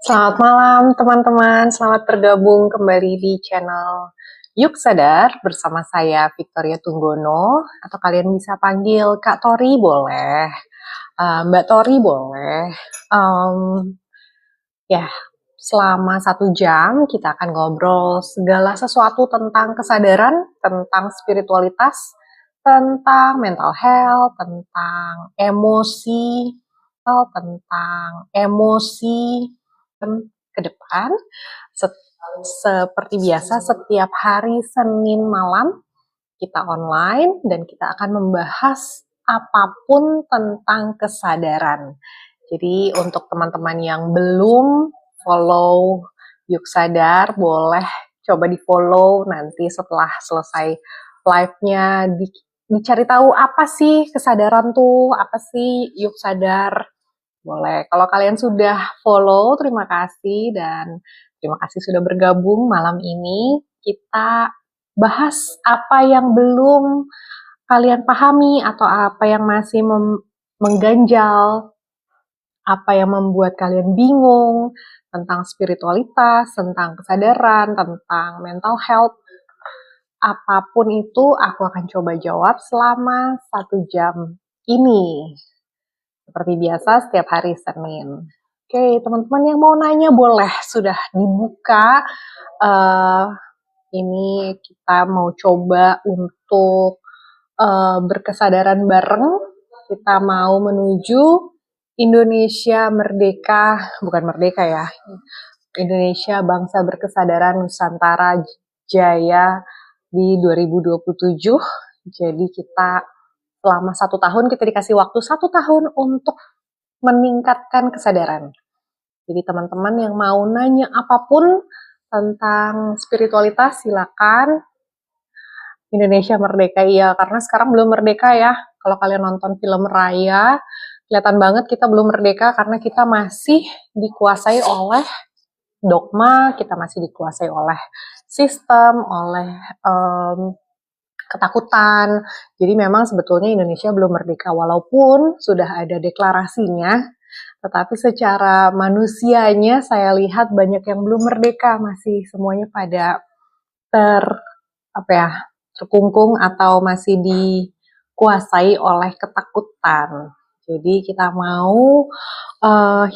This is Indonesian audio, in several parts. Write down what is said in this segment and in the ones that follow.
Selamat malam teman-teman, selamat bergabung kembali di channel Yuk Sadar bersama saya Victoria Tunggono, atau kalian bisa panggil Kak Tori boleh, Mbak Tori boleh. Ya, selama 1 jam kita akan ngobrol segala sesuatu tentang kesadaran, tentang spiritualitas, tentang mental health, tentang emosi, ke depan. Seperti biasa, setiap hari Senin malam kita online dan kita akan membahas apapun tentang kesadaran. Jadi untuk teman-teman yang belum follow Yuk Sadar, boleh coba di follow nanti setelah selesai live-nya, dicari tahu apa sih kesadaran tuh, apa sih Yuk Sadar. Boleh, kalau kalian sudah follow, terima kasih, dan terima kasih sudah bergabung malam ini. Kita bahas apa yang belum kalian pahami atau apa yang masih mengganjal, apa yang membuat kalian bingung tentang spiritualitas, tentang kesadaran, tentang mental health. Apapun itu aku akan coba jawab selama 1 jam ini. Seperti biasa setiap hari Senin. Oke, teman-teman yang mau nanya boleh, sudah dibuka. Ini kita mau coba untuk berkesadaran bareng. Kita mau menuju Indonesia Merdeka, bukan merdeka ya, Indonesia Bangsa Berkesadaran Nusantara Jaya di 2027. Jadi kita selama 1 tahun kita dikasih waktu 1 tahun untuk meningkatkan kesadaran. Jadi teman-teman yang mau nanya apapun tentang spiritualitas silakan. Indonesia Merdeka, iya, karena sekarang belum merdeka ya. Kalau kalian nonton film Raya, kelihatan banget kita belum merdeka karena kita masih dikuasai oleh dogma, kita masih dikuasai oleh sistem, oleh ketakutan. Jadi memang sebetulnya Indonesia belum merdeka, walaupun sudah ada deklarasinya, tetapi secara manusianya saya lihat banyak yang belum merdeka, masih semuanya pada terkungkung atau masih dikuasai oleh ketakutan. Jadi kita mau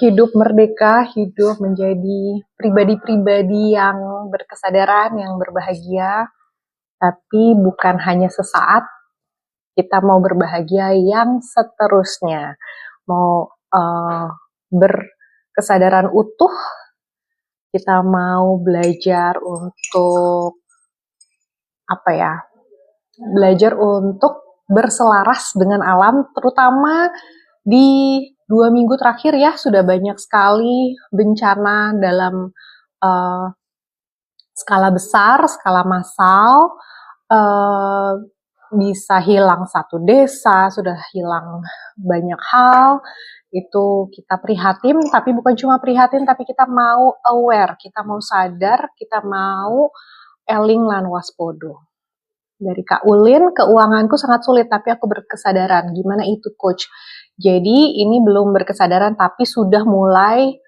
hidup merdeka, hidup menjadi pribadi-pribadi yang berkesadaran, yang berbahagia, tapi bukan hanya sesaat. Kita mau berbahagia yang seterusnya, mau berkesadaran utuh. Kita mau belajar untuk belajar untuk berselaras dengan alam, terutama di 2 minggu terakhir ya, sudah banyak sekali bencana dalam skala besar, skala massal, bisa hilang satu desa, sudah hilang banyak hal. Itu kita prihatin, tapi bukan cuma prihatin, tapi kita mau aware, kita mau sadar, kita mau eling lan waspodo. Dari Kak Ulin, keuanganku sangat sulit, tapi aku berkesadaran. Gimana itu, Coach? Jadi ini belum berkesadaran, tapi sudah mulai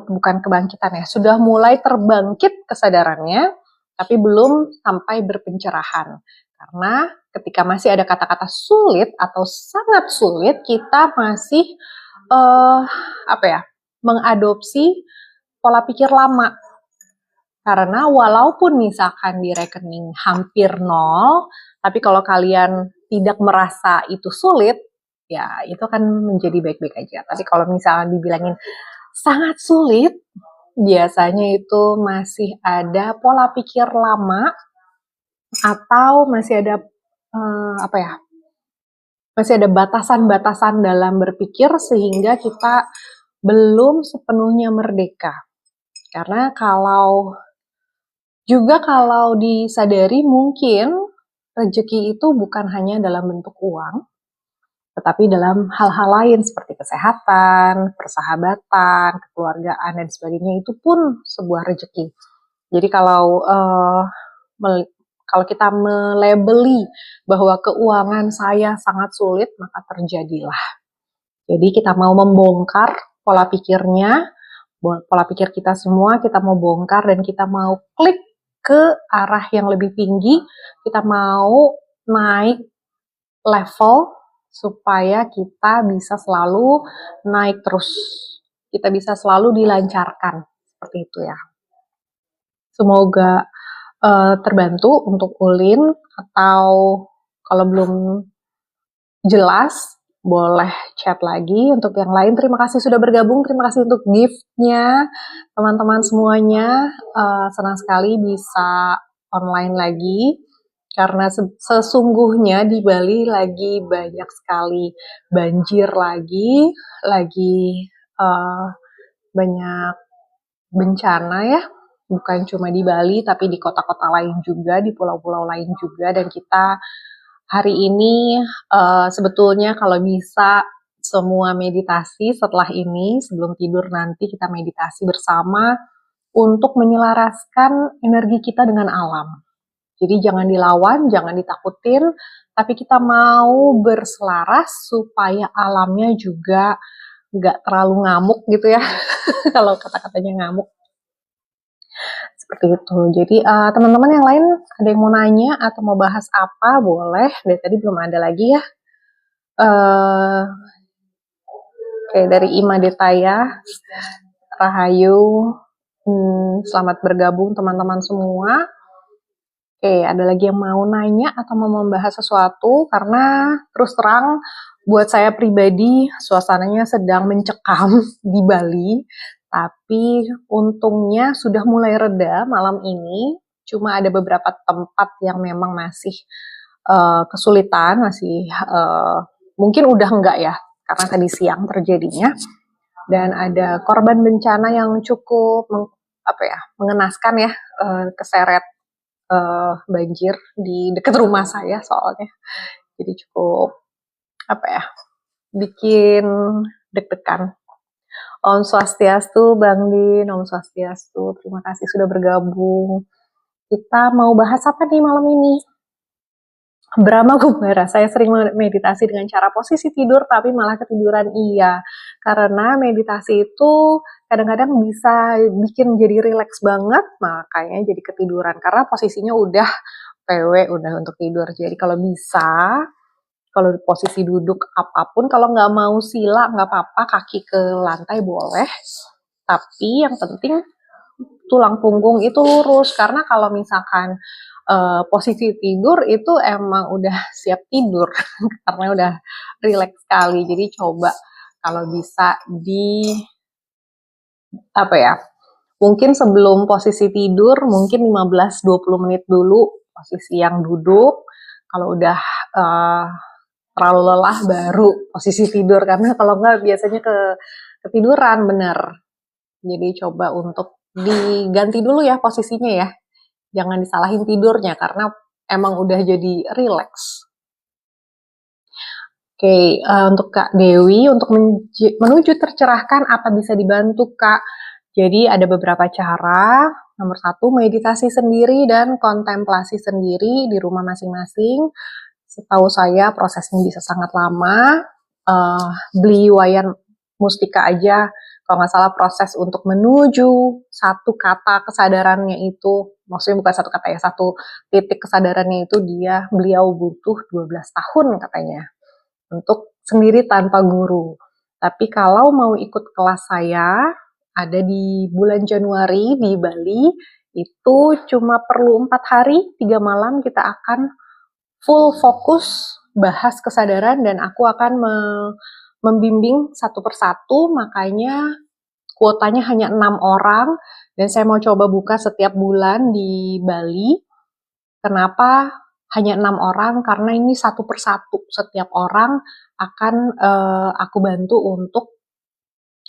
bukan kebangkitan ya, sudah mulai terbangkit kesadarannya, tapi belum sampai berpencerahan. Karena ketika masih ada kata-kata sulit atau sangat sulit, kita masih mengadopsi pola pikir lama. Karena walaupun misalkan di rekening hampir 0, tapi kalau kalian tidak merasa itu sulit, ya itu akan menjadi baik-baik aja. Tapi kalau misalnya dibilangin sangat sulit, biasanya itu masih ada pola pikir lama atau masih ada masih ada batasan-batasan dalam berpikir sehingga kita belum sepenuhnya merdeka. Karena kalau disadari mungkin rezeki itu bukan hanya dalam bentuk uang, tetapi dalam hal-hal lain seperti kesehatan, persahabatan, kekeluargaan, dan sebagainya, itu pun sebuah rezeki. Jadi kalau kita melabeli bahwa keuangan saya sangat sulit, maka terjadilah. Jadi kita mau membongkar pola pikirnya, pola pikir kita semua kita mau bongkar dan kita mau klik ke arah yang lebih tinggi, kita mau naik level supaya kita bisa selalu naik terus, kita bisa selalu dilancarkan, seperti itu ya. Semoga terbantu untuk Ulin, atau kalau belum jelas boleh chat lagi. Untuk yang lain, terima kasih sudah bergabung, terima kasih untuk gift-nya teman-teman semuanya. Senang sekali bisa online lagi, karena sesungguhnya di Bali lagi banyak sekali banjir lagi banyak bencana ya, bukan cuma di Bali tapi di kota-kota lain juga, di pulau-pulau lain juga. Dan kita hari ini sebetulnya kalau bisa semua meditasi setelah ini, sebelum tidur nanti kita meditasi bersama untuk menyelaraskan energi kita dengan alam. Jadi jangan dilawan, jangan ditakutin, tapi kita mau berselaras supaya alamnya juga nggak terlalu ngamuk gitu ya. Kalau kata-katanya ngamuk. Seperti itu. Jadi teman-teman yang lain ada yang mau nanya atau mau bahas apa, boleh. Dari tadi belum ada lagi ya. Oke, dari Ima Detaya, Rahayu, selamat bergabung teman-teman semua. Oke, ada lagi yang mau nanya atau mau membahas sesuatu? Karena terus terang buat saya pribadi suasananya sedang mencekam di Bali, tapi untungnya sudah mulai reda malam ini. Cuma ada beberapa tempat yang memang masih kesulitan, masih mungkin udah enggak ya, karena tadi siang terjadinya. Dan ada korban bencana yang cukup mengenaskan ya, keseret banjir di dekat rumah saya soalnya. Jadi cukup bikin deg-degan. Om Swastiastu, Bang Din, Om Swastiastu, terima kasih sudah bergabung. Kita mau bahas apa nih malam ini? Brahma Kumbara, saya sering meditasi dengan cara posisi tidur tapi malah ketiduran. Iya, karena meditasi itu kadang-kadang bisa bikin jadi rileks banget, makanya jadi ketiduran karena posisinya udah PW, udah untuk tidur. Jadi kalau bisa, kalau di posisi duduk apapun, kalau nggak mau sila nggak apa-apa, kaki ke lantai boleh, tapi yang penting tulang punggung itu lurus, karena kalau misalkan posisi tidur itu emang udah siap tidur karena udah rileks sekali. Jadi coba kalau bisa mungkin sebelum posisi tidur mungkin 15-20 menit dulu posisi yang duduk. Kalau udah terlalu lelah baru posisi tidur, karena kalau enggak biasanya ketiduran bener. Jadi coba untuk diganti dulu ya posisinya ya. Jangan disalahin tidurnya karena emang udah jadi rileks. Oke, untuk Kak Dewi, untuk menuju tercerahkan apa bisa dibantu Kak? Jadi ada beberapa cara. Nomor 1, meditasi sendiri dan kontemplasi sendiri di rumah masing-masing. Setahu saya prosesnya bisa sangat lama. Beli wayan mustika aja, kalau nggak salah proses untuk menuju satu kata kesadarannya itu, maksudnya bukan satu kata ya, satu titik kesadarannya itu beliau butuh 12 tahun katanya, untuk sendiri tanpa guru. Tapi kalau mau ikut kelas saya, ada di bulan Januari di Bali, itu cuma perlu 4 hari, 3 malam kita akan full fokus bahas kesadaran dan aku akan membimbing satu persatu, makanya kuotanya hanya 6 orang dan saya mau coba buka setiap bulan di Bali. Kenapa hanya 6 orang? Karena ini satu persatu, setiap orang akan aku bantu untuk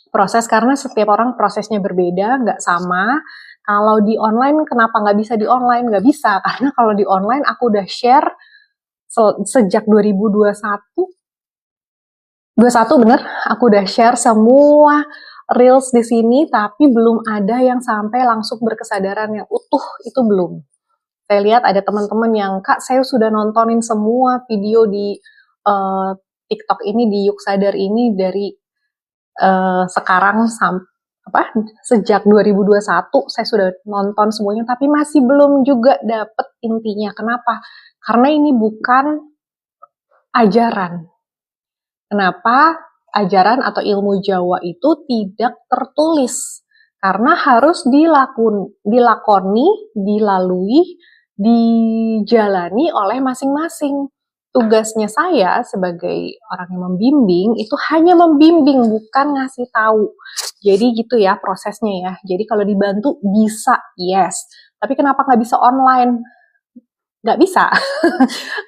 proses, karena setiap orang prosesnya berbeda, nggak sama. Kalau di online, kenapa nggak bisa di online? Nggak bisa, karena kalau di online aku udah share sejak 2021 bener, aku udah share semua reels di sini, tapi belum ada yang sampai langsung berkesadaran yang utuh, itu belum. Saya lihat ada teman-teman yang, Kak, saya sudah nontonin semua video di TikTok ini, di Yuk Sadar ini dari sekarang sejak 2021 saya sudah nonton semuanya, tapi masih belum juga dapet intinya. Kenapa? Karena ini bukan ajaran. Kenapa ajaran atau ilmu Jawa itu tidak tertulis? Karena harus dilakoni, dilalui, dijalani oleh masing-masing. Tugasnya saya sebagai orang yang membimbing itu hanya membimbing, bukan ngasih tahu. Jadi gitu ya prosesnya ya. Jadi kalau dibantu bisa, yes. Tapi kenapa nggak bisa online? Nggak bisa.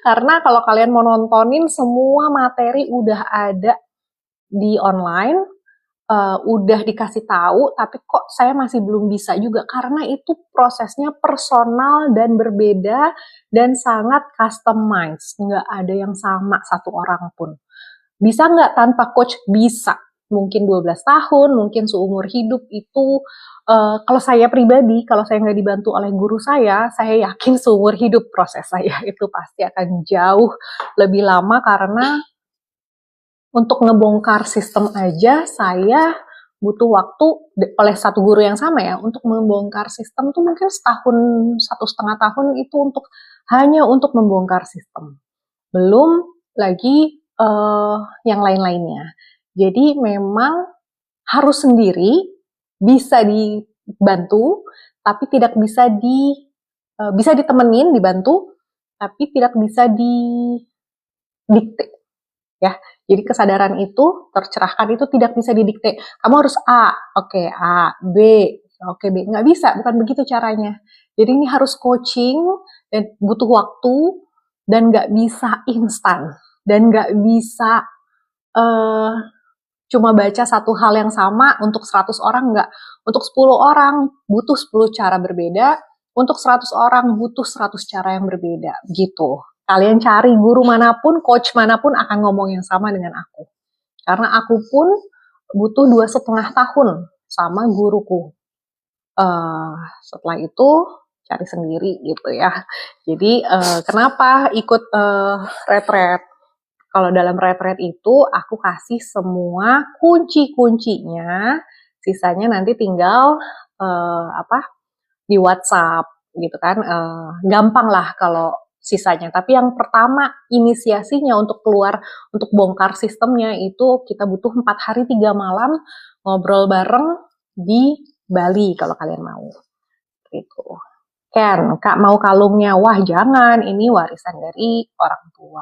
Karena kalau kalian mau nontonin semua materi udah ada di online, udah dikasih tahu, tapi kok saya masih belum bisa juga, karena itu prosesnya personal dan berbeda dan sangat customized, nggak ada yang sama satu orang pun. Bisa nggak tanpa coach? Bisa. Mungkin 12 tahun, mungkin seumur hidup itu, kalau saya pribadi, kalau saya nggak dibantu oleh guru saya yakin seumur hidup proses saya itu pasti akan jauh lebih lama, karena untuk ngebongkar sistem aja saya butuh waktu oleh satu guru yang sama ya, untuk membongkar sistem tuh mungkin setahun, 1,5 tahun itu hanya untuk membongkar sistem. Belum lagi yang lain-lainnya. Jadi memang harus sendiri, bisa dibantu, tapi tidak bisa bisa ditemenin, dibantu, tapi tidak bisa didikte. Ya, jadi kesadaran itu tercerahkan itu tidak bisa didikte. Kamu harus A, oke A, B, oke B, nggak bisa, bukan begitu caranya. Jadi ini harus coaching dan butuh waktu dan nggak bisa instan dan nggak bisa cuma baca satu hal yang sama untuk 100 orang, nggak. Untuk 10 orang butuh 10 cara berbeda, untuk 100 orang butuh 100 cara yang berbeda, gitu. Kalian cari guru manapun, coach manapun akan ngomong yang sama dengan aku. Karena aku pun butuh 2,5 tahun sama guruku. Setelah itu cari sendiri gitu ya. Jadi kenapa ikut retret? Kalau dalam retret itu aku kasih semua kunci-kuncinya, sisanya nanti tinggal di WhatsApp gitu kan. Gampang lah kalau sisanya. Tapi yang pertama inisiasinya untuk keluar, untuk bongkar sistemnya itu kita butuh 4 hari 3 malam ngobrol bareng di Bali kalau kalian mau. Gitu. Ken, Kak mau kalungnya? Wah jangan, ini warisan dari orang tua.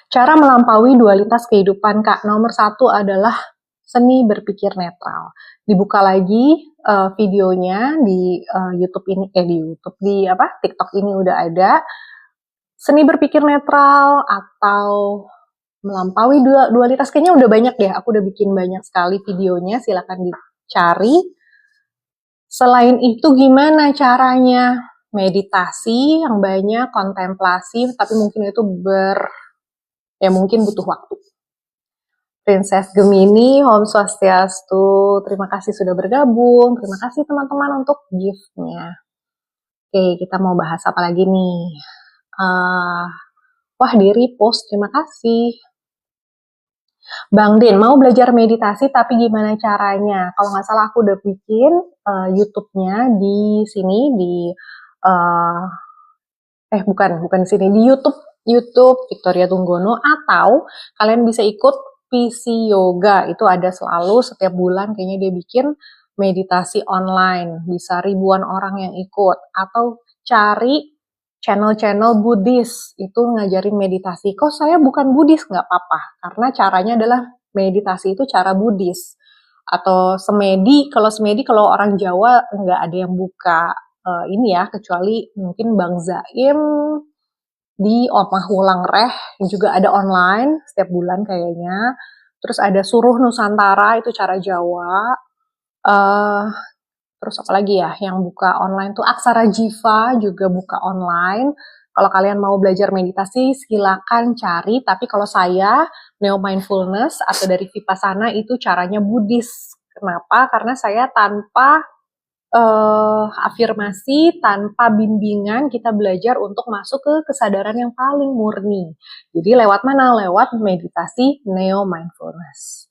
Cara melampaui dualitas kehidupan, Kak. Nomor 1 adalah seni berpikir netral. Dibuka lagi videonya di YouTube ini, di TikTok ini udah ada. Seni berpikir netral atau melampaui dualitas, kayaknya udah banyak deh. Aku udah bikin banyak sekali videonya, silakan dicari. Selain itu gimana caranya? Meditasi yang banyak, kontemplasi, tapi mungkin itu mungkin butuh waktu. Princess Gemini, Om Swastiastu, terima kasih sudah bergabung, terima kasih teman-teman untuk gift-nya. Oke, kita mau bahas apa lagi nih? Wah, di repost, terima kasih. Bang Din, mau belajar meditasi tapi gimana caranya? Kalau nggak salah aku udah bikin YouTube-nya di sini, bukan di sini, di YouTube Victoria Tunggono, atau kalian bisa ikut PC Yoga, itu ada selalu setiap bulan kayaknya dia bikin meditasi online, bisa ribuan orang yang ikut, atau cari channel-channel Buddhis, itu ngajarin meditasi. Kok saya bukan Buddhis? Nggak apa-apa, karena caranya adalah meditasi itu cara Buddhis. Atau semedi, kalau orang Jawa nggak ada yang buka ini ya, kecuali mungkin Bang Zaim di Omah Wulang Reh, juga ada online setiap bulan kayaknya. Terus ada Suruh Nusantara, itu cara Jawa. Terus apa lagi ya yang buka online tuh, Aksara Jiva juga buka online. Kalau kalian mau belajar meditasi silakan cari, tapi kalau saya Neo Mindfulness atau dari Vipassana itu caranya Buddhis. Kenapa? Karena saya tanpa afirmasi, tanpa bimbingan, kita belajar untuk masuk ke kesadaran yang paling murni. Jadi lewat mana? Lewat meditasi Neo Mindfulness.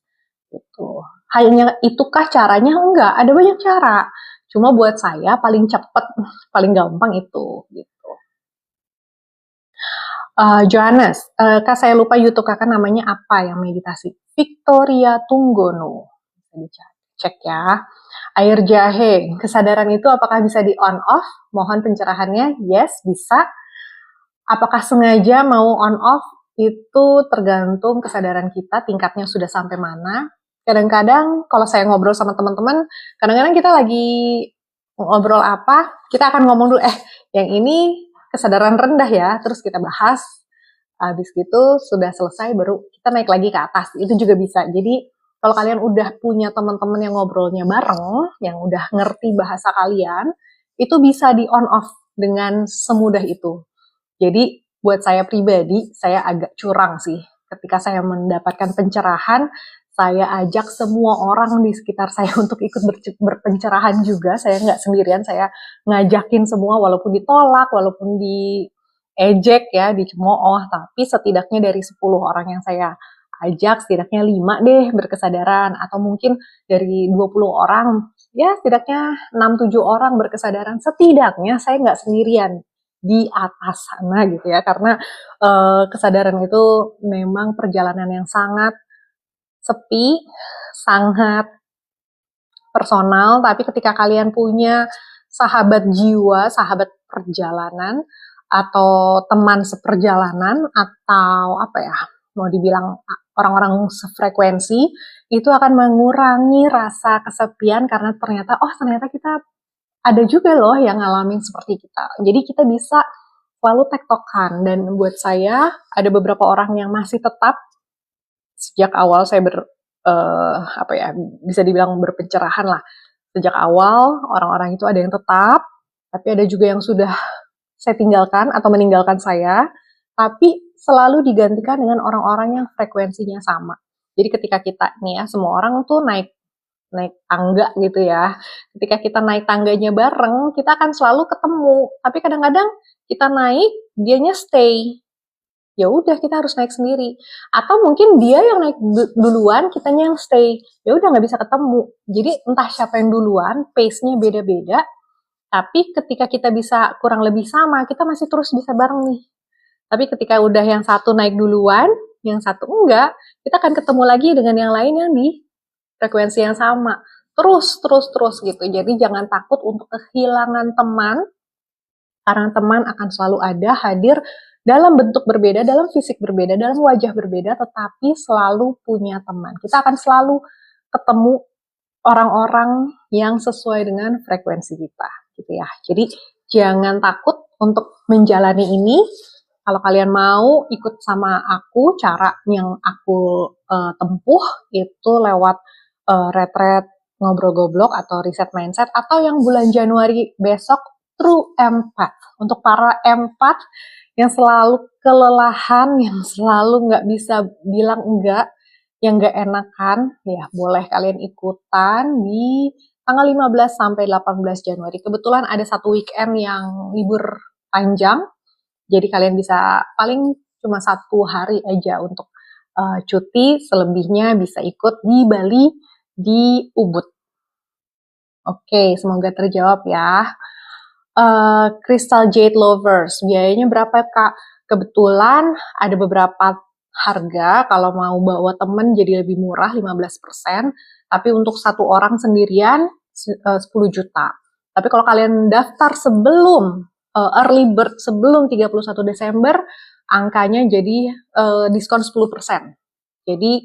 Gitu. hanya itukah caranya? Enggak, ada banyak cara. Cuma buat saya paling cepet, paling gampang itu. Gitu. Johannes, Kak saya lupa YouTube kakak namanya apa yang meditasi? Victoria Tunggono. Bisa dicek ya. Air jahe, kesadaran itu apakah bisa di on off? Mohon pencerahannya. Yes, bisa. Apakah sengaja mau on off? Itu tergantung kesadaran kita, tingkatnya sudah sampai mana. Kadang-kadang kalau saya ngobrol sama teman-teman, kadang-kadang kita lagi ngobrol apa, kita akan ngomong dulu, yang ini kesadaran rendah ya, terus kita bahas, habis gitu sudah selesai baru kita naik lagi ke atas, itu juga bisa. Jadi kalau kalian udah punya teman-teman yang ngobrolnya bareng, yang udah ngerti bahasa kalian, itu bisa di on off dengan semudah itu. Jadi buat saya pribadi, saya agak curang sih. Ketika saya mendapatkan pencerahan, saya ajak semua orang di sekitar saya untuk ikut berpencerahan juga. Saya nggak sendirian, saya ngajakin semua walaupun ditolak, walaupun diejek ya, dicemooh, tapi setidaknya dari 10 orang yang saya ajak, setidaknya 5 deh berkesadaran, atau mungkin dari 20 orang, ya setidaknya 6-7 orang berkesadaran, setidaknya saya nggak sendirian di atas sana gitu ya, karena kesadaran itu memang perjalanan yang sangat sepi, sangat personal, tapi ketika kalian punya sahabat jiwa, sahabat perjalanan, atau teman seperjalanan, atau apa ya, mau dibilang orang-orang sefrekuensi, itu akan mengurangi rasa kesepian karena ternyata kita ada juga loh yang ngalamin seperti kita. Jadi kita bisa selalu tektokan, dan buat saya ada beberapa orang yang masih tetap sejak awal saya bisa dibilang berpencerahan lah. Sejak awal orang-orang itu ada yang tetap, tapi ada juga yang sudah saya tinggalkan atau meninggalkan saya, tapi selalu digantikan dengan orang-orang yang frekuensinya sama. Jadi ketika kita nih ya, semua orang tuh naik tangga gitu ya. Ketika kita naik tangganya bareng, kita akan selalu ketemu. Tapi kadang-kadang kita naik, dianya stay. Ya udah, kita harus naik sendiri. Atau mungkin dia yang naik duluan, kitanya yang stay. Ya udah, nggak bisa ketemu. Jadi entah siapa yang duluan, pace-nya beda-beda. Tapi ketika kita bisa kurang lebih sama, kita masih terus bisa bareng nih. Tapi ketika udah yang satu naik duluan, yang satu enggak, kita akan ketemu lagi dengan yang lain yang di frekuensi yang sama. Terus gitu. Jadi jangan takut untuk kehilangan teman, karena teman akan selalu ada, hadir dalam bentuk berbeda, dalam fisik berbeda, dalam wajah berbeda, tetapi selalu punya teman. Kita akan selalu ketemu orang-orang yang sesuai dengan frekuensi kita, gitu ya. Jadi jangan takut untuk menjalani ini. Kalau kalian mau ikut sama aku, cara yang aku tempuh itu lewat retret ngobrol goblok atau reset mindset, atau yang bulan Januari besok True Empath. Untuk para empath yang selalu kelelahan, yang selalu nggak bisa bilang enggak, yang nggak enakan, ya boleh kalian ikutan di tanggal 15 sampai 18 Januari. Kebetulan ada satu weekend yang libur panjang, jadi kalian bisa paling cuma 1 hari aja untuk cuti, selebihnya bisa ikut di Bali, di Ubud. Oke, semoga terjawab ya. Crystal Jade Lovers, biayanya berapa Kak? Kebetulan ada beberapa harga, kalau mau bawa temen jadi lebih murah 15%, tapi untuk satu orang sendirian 10 juta. Tapi kalau kalian daftar sebelum early bird sebelum 31 Desember, angkanya jadi diskon 10%. Jadi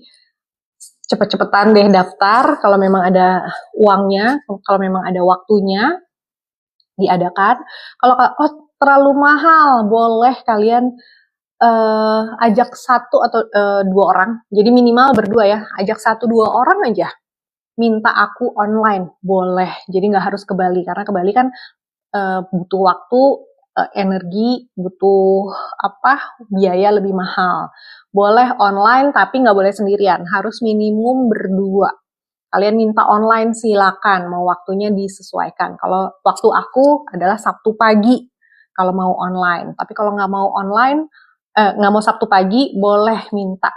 cepet-cepetan deh daftar kalau memang ada uangnya, kalau memang ada waktunya diadakan. Kalau terlalu mahal, boleh kalian ajak 1 atau 2 orang. Jadi minimal berdua ya, ajak 1-2 orang aja. Minta aku online, boleh. Jadi nggak harus ke Bali, karena ke Bali kan butuh waktu, energi, butuh biaya lebih mahal. Boleh online, tapi nggak boleh sendirian, harus minimum berdua. Kalian minta online silakan, mau waktunya disesuaikan. Kalau waktu aku adalah Sabtu pagi kalau mau online. Tapi kalau nggak mau online, nggak mau Sabtu pagi, boleh minta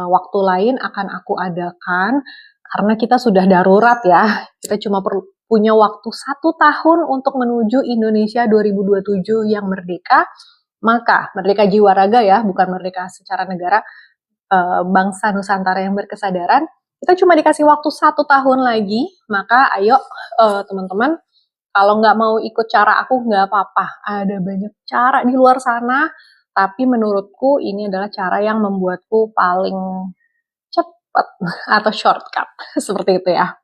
waktu lain akan aku adakan. karena kita sudah darurat ya. Kita cuma punya waktu 1 tahun untuk menuju Indonesia 2027 yang merdeka. Maka merdeka jiwa raga ya, bukan merdeka secara negara, bangsa Nusantara yang berkesadaran. Kita cuma dikasih waktu 1 tahun lagi. Maka ayo teman-teman, kalau nggak mau ikut cara aku nggak apa-apa. Ada banyak cara di luar sana, tapi menurutku ini adalah cara yang membuatku paling cepat atau shortcut. Seperti itu ya.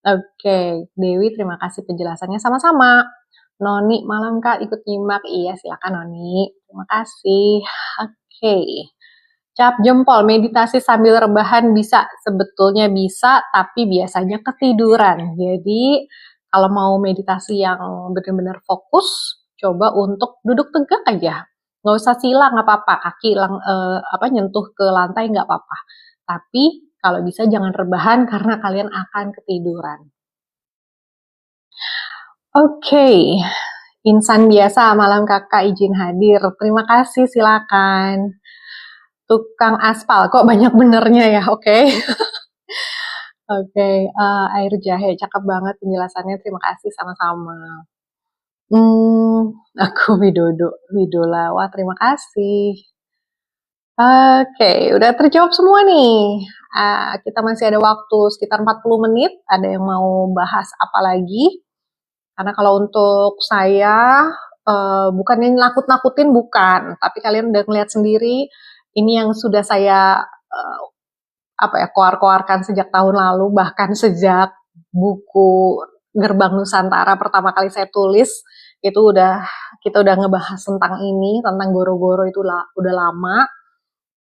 Oke, Dewi terima kasih penjelasannya. Sama-sama. Noni, malam Kak ikut nyimak. Iya, silakan Noni. Terima kasih. Oke. Cap jempol, meditasi sambil rebahan bisa? Sebetulnya bisa, tapi biasanya ketiduran. Jadi, kalau mau meditasi yang benar-benar fokus, coba untuk duduk tegak aja. Nggak usah sila, nggak apa-apa. Kaki nyentuh ke lantai, nggak apa-apa. Tapi, kalau bisa jangan rebahan karena kalian akan ketiduran. Oke, insan biasa, malam kakak izin hadir. Terima kasih, silakan. Tukang aspal, kok banyak benernya ya, oke. Oke, air jahe, cakep banget penjelasannya, terima kasih sama-sama. Aku Widola, wah terima kasih. Oke, udah terjawab semua nih. Kita masih ada waktu sekitar 40 menit, ada yang mau bahas apa lagi? Karena kalau untuk saya, bukannya nakut-nakutin, bukan. Tapi kalian udah ngeliat sendiri, ini yang sudah saya koar-koarkan sejak tahun lalu, bahkan sejak buku Gerbang Nusantara pertama kali saya tulis, itu kita udah ngebahas tentang ini, tentang goro-goro itu udah lama.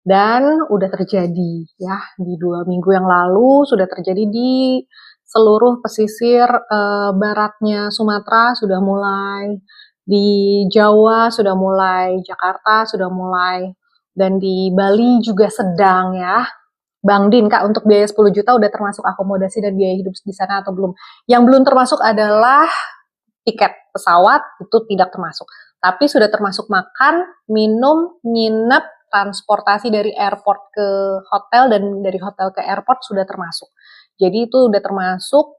Dan udah terjadi ya, di 2 minggu yang lalu sudah terjadi di seluruh pesisir baratnya Sumatera sudah mulai, di Jawa sudah mulai, Jakarta sudah mulai, dan di Bali juga sedang ya. Bang Din, Kak, untuk biaya 10 juta udah termasuk akomodasi dan biaya hidup di sana atau belum? Yang belum termasuk adalah tiket pesawat, itu tidak termasuk. Tapi sudah termasuk makan, minum, nginep, transportasi dari airport ke hotel dan dari hotel ke airport sudah termasuk. Jadi itu udah termasuk,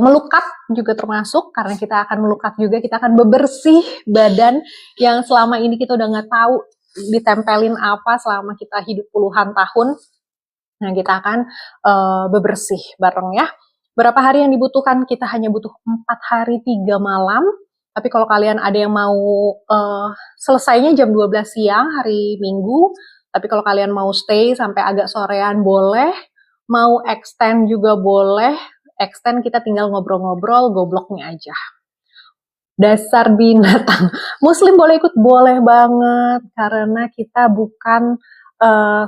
melukat juga termasuk, karena kita akan melukat juga, kita akan bebersih badan yang selama ini kita udah nggak tahu ditempelin apa selama kita hidup puluhan tahun. Nah, kita akan bebersih bareng ya. Berapa hari yang dibutuhkan? Kita hanya butuh 4 hari 3 malam. Tapi kalau kalian ada yang mau selesainya jam 12 siang hari Minggu, tapi kalau kalian mau stay sampai agak sorean boleh, mau extend juga boleh. Extend kita tinggal ngobrol-ngobrol, gobloknya aja. Dasar binatang. Muslim boleh ikut? Boleh banget, karena kita bukan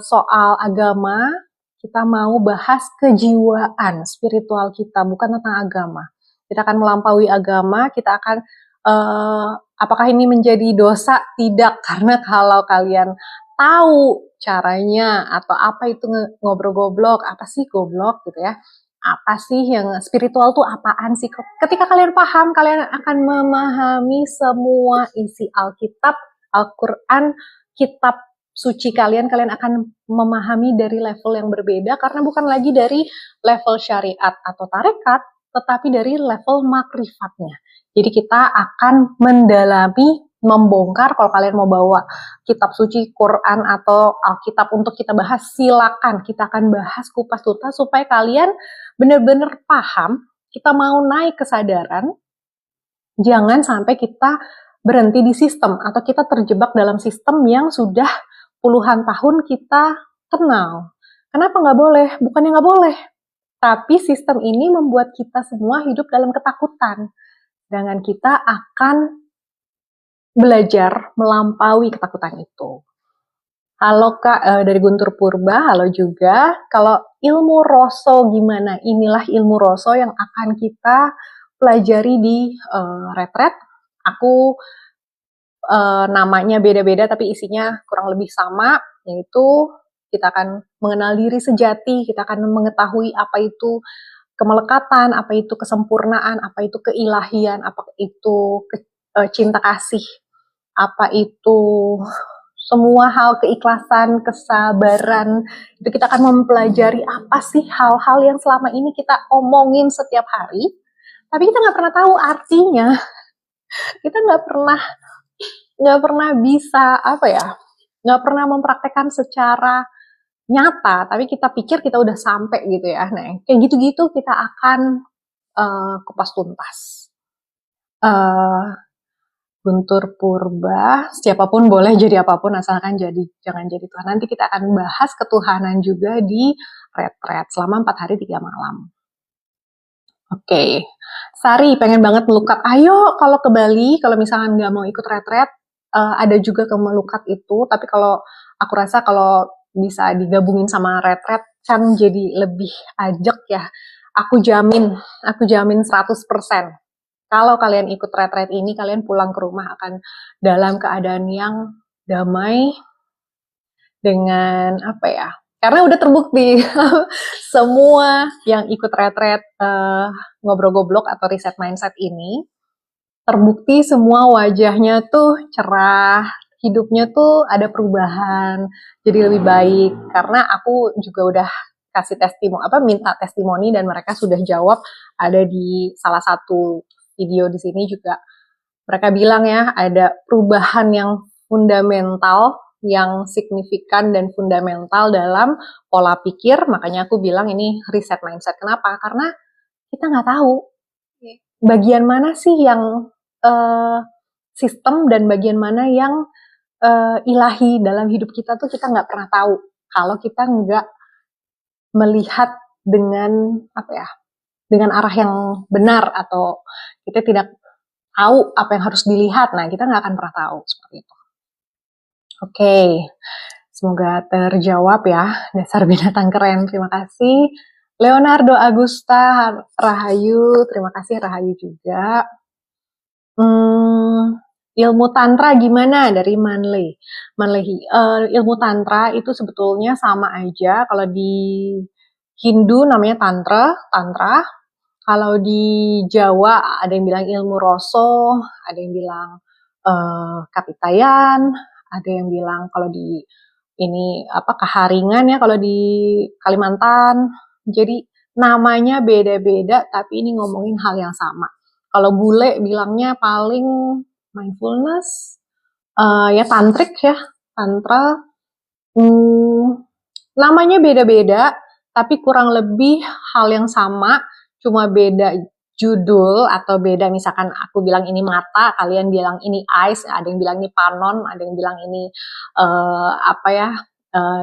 soal agama, kita mau bahas kejiwaan spiritual kita, bukan tentang agama. Kita akan melampaui agama, kita akan apakah ini menjadi dosa? Tidak, karena kalau kalian tahu caranya atau apa itu ngobrol goblok, apa sih goblok gitu ya, apa sih yang spiritual tuh apaan sih? Ketika kalian paham, kalian akan memahami semua isi Alkitab, Al-Quran, kitab suci kalian akan memahami dari level yang berbeda, karena bukan lagi dari level syariat atau tarekat, tetapi dari level makrifatnya. Jadi kita akan mendalami, membongkar. Kalau kalian mau bawa kitab suci, Quran atau Alkitab untuk kita bahas, silakan. Kita akan bahas kupas tuntas supaya kalian benar-benar paham. Kita mau naik kesadaran, jangan sampai kita berhenti di sistem atau kita terjebak dalam sistem yang sudah puluhan tahun kita kenal. Kenapa nggak boleh? Bukannya nggak boleh, tapi sistem ini membuat kita semua hidup dalam ketakutan. Sedangkan kita akan belajar melampaui ketakutan itu. Halo Kak, dari Guntur Purba, halo juga. Kalau ilmu roso gimana? Inilah ilmu roso yang akan kita pelajari di retret. Aku namanya beda-beda tapi isinya kurang lebih sama, yaitu kita akan mengenal diri sejati, kita akan mengetahui apa itu kemelekatan, apa itu kesempurnaan, apa itu keilahian, apa itu cinta kasih, apa itu semua hal keikhlasan, kesabaran, itu kita akan mempelajari apa sih hal-hal yang selama ini kita omongin setiap hari, tapi kita nggak pernah tahu artinya. Kita nggak pernah bisa apa ya, nggak pernah mempraktekkan secara nyata, tapi kita pikir kita udah sampai gitu ya. Nah, kayak gitu-gitu kita akan kupas tuntas. Guntur Purba, siapapun boleh jadi apapun asalkan jangan jadi Tuhan. Nanti kita akan bahas ketuhanan juga di retret selama 4 hari 3 malam. Oke, Sari pengen banget melukat. Ayo kalau ke Bali, kalau misalkan nggak mau ikut retret, ada juga ke melukat itu. Tapi kalau aku rasa kalau bisa digabungin sama retret kan jadi lebih ajak ya. Aku jamin 100%. Kalau kalian ikut retret ini, kalian pulang ke rumah akan dalam keadaan yang damai dengan apa ya? Karena udah terbukti semua yang ikut retret ngobrol goblok atau reset mindset ini terbukti semua wajahnya tuh cerah, hidupnya tuh ada perubahan, jadi lebih baik. Karena aku juga udah kasih minta testimoni dan mereka sudah jawab, ada di salah satu video di sini juga. Mereka bilang ya, ada perubahan yang fundamental, yang signifikan dan fundamental dalam pola pikir. Makanya aku bilang ini reset mindset. Kenapa? Karena kita nggak tahu bagian mana sih yang sistem dan bagian mana yang ilahi dalam hidup kita tuh kita nggak pernah tahu kalau kita nggak melihat dengan apa ya, dengan arah yang benar, atau kita tidak tahu apa yang harus dilihat. Nah, kita nggak akan pernah tahu seperti itu. Oke, semoga terjawab ya, dasar binatang keren. Terima kasih. Leonardo Agusta Rahayu, terima kasih Rahayu juga. Ilmu tantra gimana dari Manlehi? Ilmu tantra itu sebetulnya sama aja. Kalau di Hindu namanya tantra. Kalau di Jawa ada yang bilang ilmu roso, ada yang bilang kapitayan, ada yang bilang kalau di ini kaharingan ya kalau di Kalimantan. Jadi namanya beda-beda, tapi ini ngomongin hal yang sama. Kalau bule bilangnya paling mindfulness, ya tantrik ya, tantra. Namanya beda-beda, tapi kurang lebih hal yang sama, cuma beda judul atau beda, misalkan aku bilang ini mata, kalian bilang ini eyes, ada yang bilang ini panon, ada yang bilang ini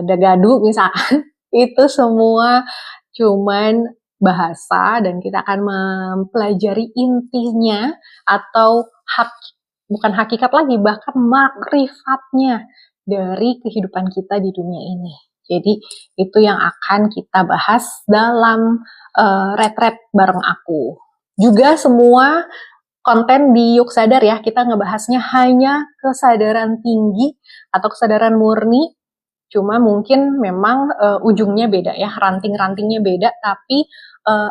dagadu misalkan. Itu semua cuman bahasa dan kita akan mempelajari intinya atau bukan hakikat lagi, bahkan makrifatnya dari kehidupan kita di dunia ini. Jadi itu yang akan kita bahas dalam retret bareng aku. Juga semua konten di Yuk Sadar ya, kita ngebahasnya hanya kesadaran tinggi atau kesadaran murni. Cuma mungkin memang ujungnya beda ya, ranting-rantingnya beda, tapi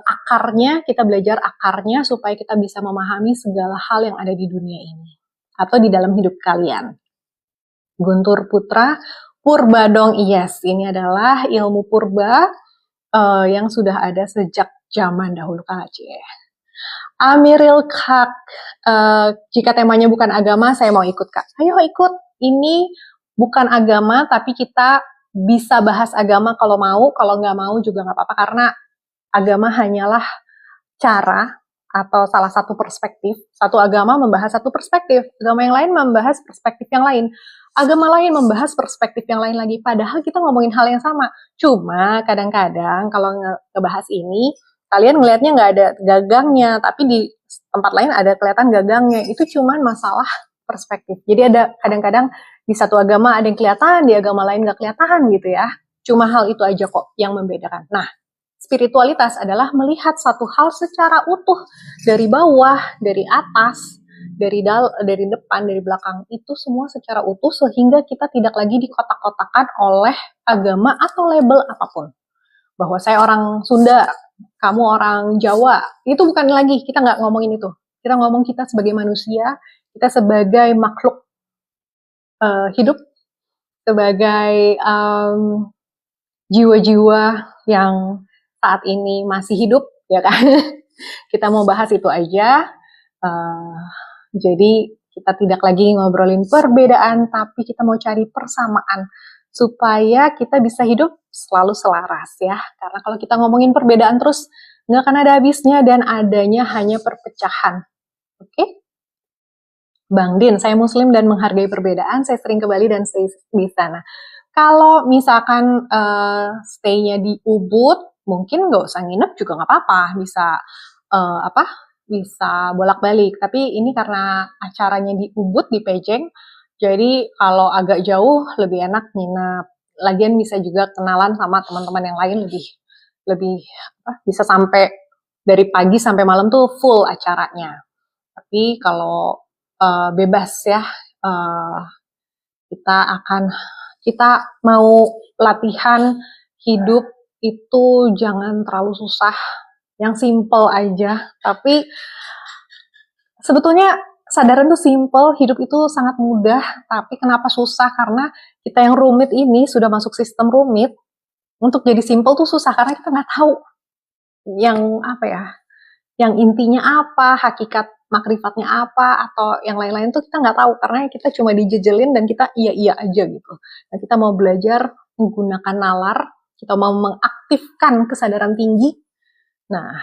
akarnya, kita belajar akarnya supaya kita bisa memahami segala hal yang ada di dunia ini atau di dalam hidup kalian. Guntur Putra, purba dong, yes, ini adalah ilmu purba yang sudah ada sejak zaman dahulu kala. Amiril Kak, jika temanya bukan agama, saya mau ikut Kak. Ayo ikut, ini bukan agama, tapi kita bisa bahas agama kalau mau, kalau nggak mau juga nggak apa-apa, karena agama hanyalah cara atau salah satu perspektif. Satu agama membahas satu perspektif, agama yang lain membahas perspektif yang lain, agama lain membahas perspektif yang lain lagi, padahal kita ngomongin hal yang sama. Cuma kadang-kadang kalau ngebahas ini, kalian ngelihatnya nggak ada gagangnya, tapi di tempat lain ada kelihatan gagangnya. Itu cuman masalah perspektif. Jadi ada kadang-kadang di satu agama ada yang kelihatan, di agama lain nggak kelihatan gitu ya. Cuma hal itu aja kok yang membedakan. Nah, spiritualitas adalah melihat satu hal secara utuh, dari bawah, dari atas, dari depan, dari belakang, itu semua secara utuh, sehingga kita tidak lagi dikotak-kotakan oleh agama atau label apapun. Bahwa saya orang Sunda, kamu orang Jawa, itu bukan lagi, kita nggak ngomongin itu. Kita ngomong kita sebagai manusia, kita sebagai makhluk hidup sebagai jiwa-jiwa yang saat ini masih hidup, ya kan? Kita mau bahas itu aja. Jadi kita tidak lagi ngobrolin perbedaan, tapi kita mau cari persamaan supaya kita bisa hidup selalu selaras ya. Karena kalau kita ngomongin perbedaan terus nggak akan ada habisnya dan adanya hanya perpecahan. Oke? Bang Din, saya Muslim dan menghargai perbedaan. Saya sering ke Bali dan stay di sana. Kalau misalkan stay-nya di Ubud, mungkin nggak usah nginep juga nggak apa-apa. Bisa bisa bolak-balik. Tapi ini karena acaranya di Ubud, di Pejeng, jadi kalau agak jauh lebih enak nginep. Lagian bisa juga kenalan sama teman-teman yang lain lebih bisa sampai dari pagi sampai malam tuh full acaranya. Tapi kalau bebas ya, kita mau latihan hidup itu jangan terlalu susah, yang simple aja. Tapi sebetulnya kesadaran tuh simple, hidup itu sangat mudah, tapi kenapa susah? Karena kita yang rumit ini sudah masuk sistem rumit, untuk jadi simple tuh susah karena kita nggak tahu yang yang intinya apa, hakikat makrifatnya apa, atau yang lain-lain tuh kita nggak tahu karena kita cuma dijejelin dan kita iya aja gitu. Nah, kita mau belajar menggunakan nalar, kita mau mengaktifkan kesadaran tinggi. Nah,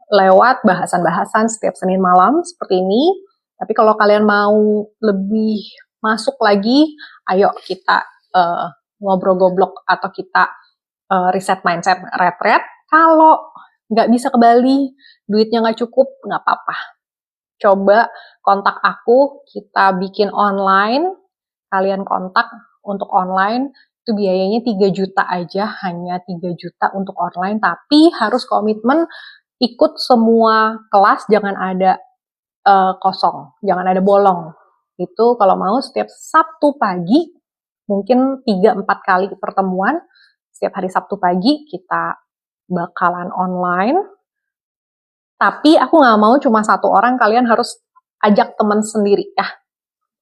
lewat bahasan-bahasan setiap Senin malam seperti ini. Tapi kalau kalian mau lebih masuk lagi, ayo kita ngobrol goblok atau kita reset mindset retret. Kalau nggak bisa ke Bali, duitnya nggak cukup, nggak apa-apa. Coba kontak aku, kita bikin online, kalian kontak untuk online, itu biayanya 3 juta aja, hanya 3 juta untuk online, tapi harus komitmen ikut semua kelas, jangan ada kosong, jangan ada bolong. Itu kalau mau setiap Sabtu pagi, mungkin 3-4 kali pertemuan, setiap hari Sabtu pagi kita bakalan online. Tapi aku nggak mau cuma satu orang, kalian harus ajak teman sendiri ya.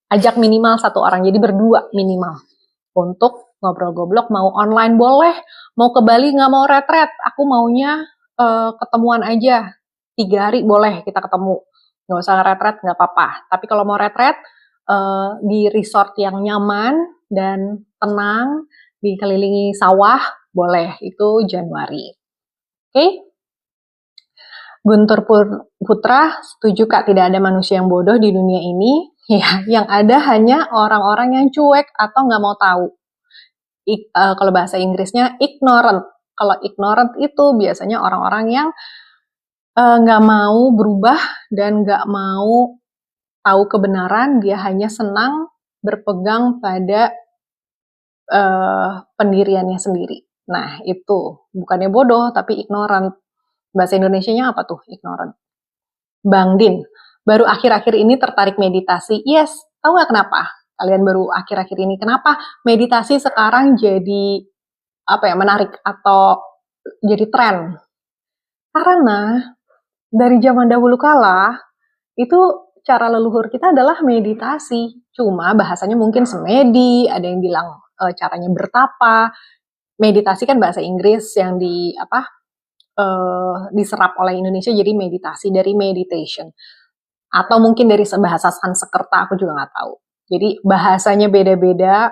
Ajak minimal satu orang, jadi berdua minimal. Untuk ngobrol goblok, mau online boleh, mau ke Bali nggak mau retret, aku maunya ketemuan aja. 3 hari boleh kita ketemu, nggak usah retret nggak apa-apa. Tapi kalau mau retret di resort yang nyaman dan tenang, dikelilingi sawah, boleh, itu Januari. Oke? Guntur Putra, setuju Kak, tidak ada manusia yang bodoh di dunia ini. Ya, yang ada hanya orang-orang yang cuek atau nggak mau tahu. Kalau bahasa Inggrisnya ignorant. Kalau ignorant itu biasanya orang-orang yang nggak mau berubah dan nggak mau tahu kebenaran, dia hanya senang berpegang pada pendiriannya sendiri. Nah, itu bukannya bodoh, tapi ignorant. Bahasa Indonesianya apa tuh ignorant? Bang Din, baru akhir-akhir ini tertarik meditasi. Yes, tahu nggak kenapa? Kalian baru akhir-akhir ini. Kenapa meditasi sekarang jadi menarik atau jadi tren? Karena dari zaman dahulu kala, itu cara leluhur kita adalah meditasi. Cuma bahasanya mungkin semedi, ada yang bilang caranya bertapa. Meditasi kan bahasa Inggris yang diserap oleh Indonesia jadi meditasi, dari meditation. Atau mungkin dari bahasa Sanskerta, aku juga nggak tahu. Jadi bahasanya beda-beda.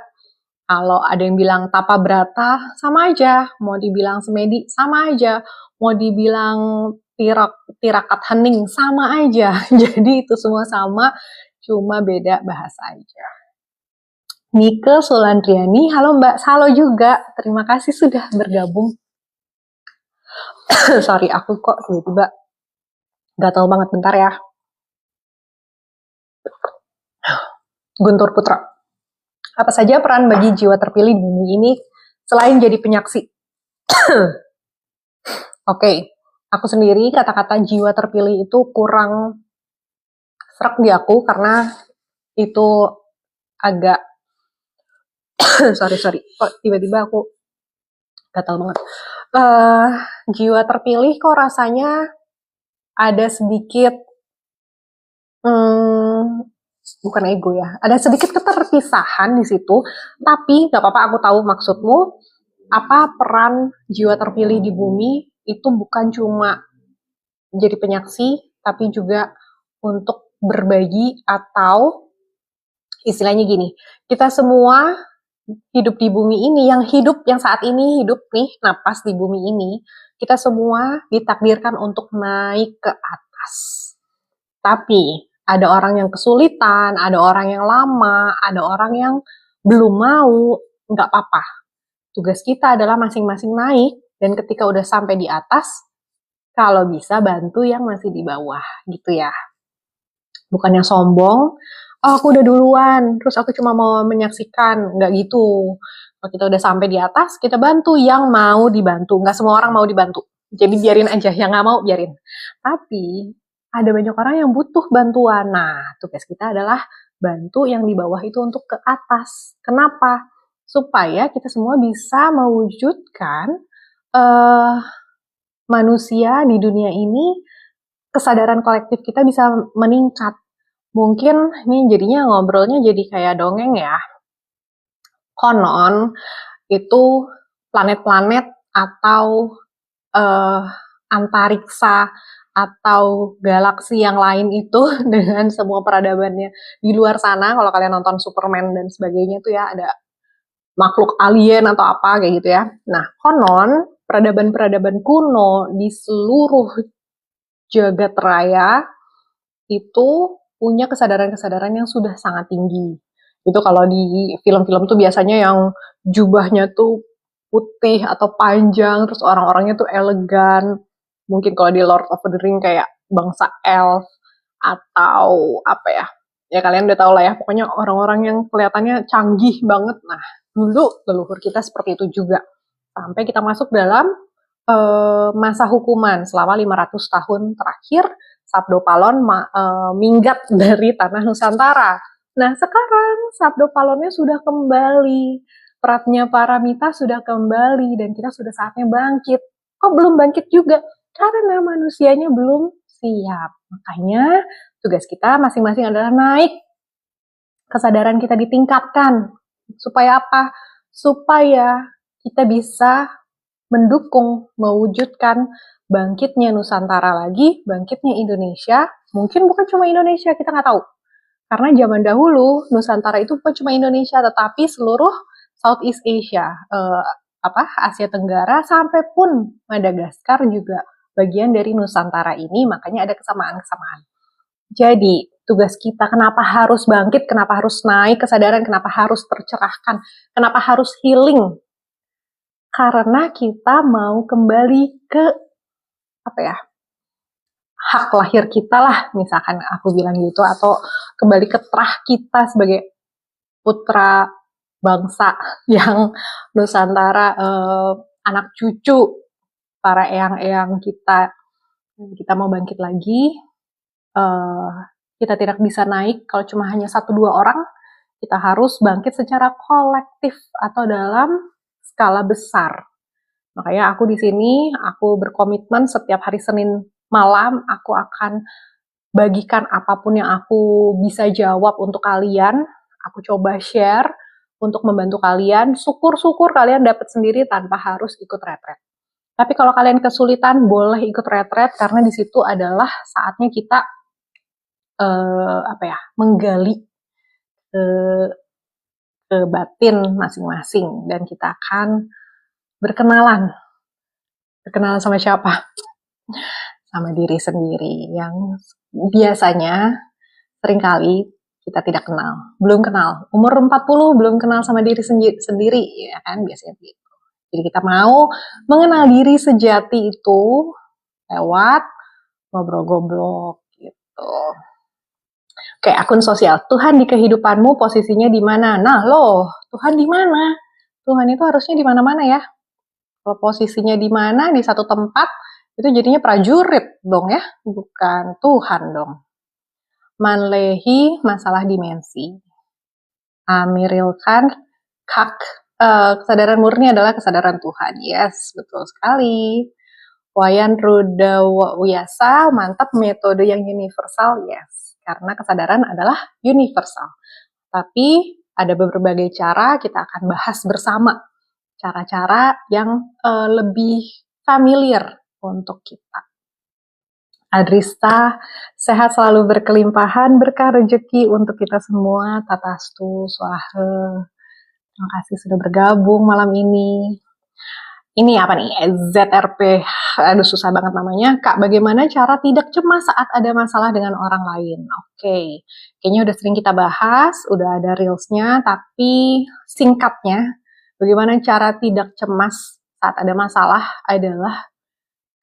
Kalau ada yang bilang tapa brata, sama aja. Mau dibilang semedi, sama aja. Mau dibilang tirakat hening, sama aja. Jadi itu semua sama, cuma beda bahasa aja. Nike Sulandriani, halo Mbak, halo juga. Terima kasih sudah bergabung. Sorry, aku kok tiba-tiba gatal banget, bentar ya. Guntur Putra, apa saja peran bagi jiwa terpilih di bumi ini selain jadi penyaksi? Oke, aku sendiri kata-kata jiwa terpilih itu kurang serak di aku karena itu agak sorry, kok tiba-tiba aku gatal banget. Jiwa terpilih kok rasanya ada sedikit bukan ego ya, ada sedikit keterpisahan di situ, tapi gak apa-apa, aku tahu maksudmu. Apa peran jiwa terpilih di bumi itu bukan cuma jadi penyaksi, tapi juga untuk berbagi, atau istilahnya gini, kita semua hidup di bumi ini, yang saat ini hidup nih, napas di bumi ini, kita semua ditakdirkan untuk naik ke atas. Tapi ada orang yang kesulitan, ada orang yang lama, ada orang yang belum mau, nggak apa-apa. Tugas kita adalah masing-masing naik, dan ketika udah sampai di atas, kalau bisa bantu yang masih di bawah, gitu ya. Bukan yang sombong, oh aku udah duluan, terus aku cuma mau menyaksikan, nggak gitu. Kalau kita udah sampai di atas, kita bantu yang mau dibantu. Nggak semua orang mau dibantu, jadi biarin aja, yang nggak mau biarin. Tapi ada banyak orang yang butuh bantuan. Nah, tugas kita adalah bantu yang di bawah itu untuk ke atas. Kenapa? Supaya kita semua bisa mewujudkan manusia di dunia ini, kesadaran kolektif kita bisa meningkat. Mungkin ini jadinya ngobrolnya jadi kayak dongeng ya. Konon itu planet-planet atau antariksa atau galaksi yang lain itu dengan semua peradabannya di luar sana, kalau kalian nonton Superman dan sebagainya tuh ya, ada makhluk alien atau apa kayak gitu ya. Nah, konon peradaban-peradaban kuno di seluruh jagat raya itu punya kesadaran-kesadaran yang sudah sangat tinggi. Itu kalau di film-film tuh biasanya yang jubahnya tuh putih atau panjang, terus orang-orangnya tuh elegan. Mungkin kalau di Lord of the Ring kayak bangsa elf, atau apa ya, ya kalian udah tau lah ya, pokoknya orang-orang yang kelihatannya canggih banget. Nah, dulu leluhur kita seperti itu juga. Sampai kita masuk dalam masa hukuman selama 500 tahun terakhir, Sabdo Palon minggat dari tanah Nusantara. Nah, sekarang Sabdo Palonnya sudah kembali, Pratnya Paramita sudah kembali, dan kita sudah saatnya bangkit. Kok belum bangkit juga? Karena manusianya belum siap. Makanya tugas kita masing-masing adalah naik. Kesadaran kita ditingkatkan. Supaya apa? Supaya kita bisa mendukung, mewujudkan bangkitnya Nusantara lagi, bangkitnya Indonesia. Mungkin bukan cuma Indonesia, kita nggak tahu. Karena zaman dahulu, Nusantara itu bukan cuma Indonesia, tetapi seluruh Southeast Asia, Asia Tenggara, sampai pun Madagaskar juga bagian dari Nusantara ini, makanya ada kesamaan-kesamaan. Jadi, tugas kita kenapa harus bangkit, kenapa harus naik kesadaran, kenapa harus tercerahkan, kenapa harus healing, karena kita mau kembali ke hak lahir kita lah, misalkan aku bilang gitu, atau kembali ke terah kita sebagai putra bangsa yang Nusantara, anak cucu para eyang-eyang kita. Kita mau bangkit lagi. Kita tidak bisa naik kalau cuma hanya 1-2 orang. Kita harus bangkit secara kolektif atau dalam skala besar. Makanya aku di sini, aku berkomitmen setiap hari Senin malam aku akan bagikan apapun yang aku bisa jawab untuk kalian. Aku coba share untuk membantu kalian. Syukur-syukur kalian dapat sendiri tanpa harus ikut retret. Tapi kalau kalian kesulitan, boleh ikut retret, karena di situ adalah saatnya kita menggali ke batin masing-masing, dan kita akan berkenalan sama siapa? Sama diri sendiri yang biasanya seringkali kita tidak kenal, belum kenal. Umur 40 belum kenal sama diri sendiri, ya kan, biasanya begitu. Jadi kita mau mengenal diri sejati itu lewat ngobrol-ngobrol gitu. Oke, akun sosial. Tuhan di kehidupanmu posisinya di mana? Nah, loh, Tuhan di mana? Tuhan itu harusnya di mana-mana ya. Kalau posisinya di mana, di satu tempat, itu jadinya prajurit dong ya, bukan Tuhan dong. Manlehi, masalah dimensi. Amirilkan, kesadaran murni adalah kesadaran Tuhan. Yes, betul sekali. Wayan Ruda Wiyasa, mantap, metode yang universal. Yes. karena kesadaran adalah universal. Tapi ada berbagai cara, kita akan bahas bersama cara-cara yang lebih familiar untuk kita. Adrista, sehat selalu, berkelimpahan, berkah rezeki untuk kita semua. Tatastu, swaha. Terima kasih sudah bergabung malam ini. Ini apa nih? ZRP, aduh susah banget namanya. Kak, bagaimana cara tidak cemas saat ada masalah dengan orang lain? Oke, kayaknya udah sering kita bahas, udah ada reelsnya, tapi singkatnya, bagaimana cara tidak cemas saat ada masalah adalah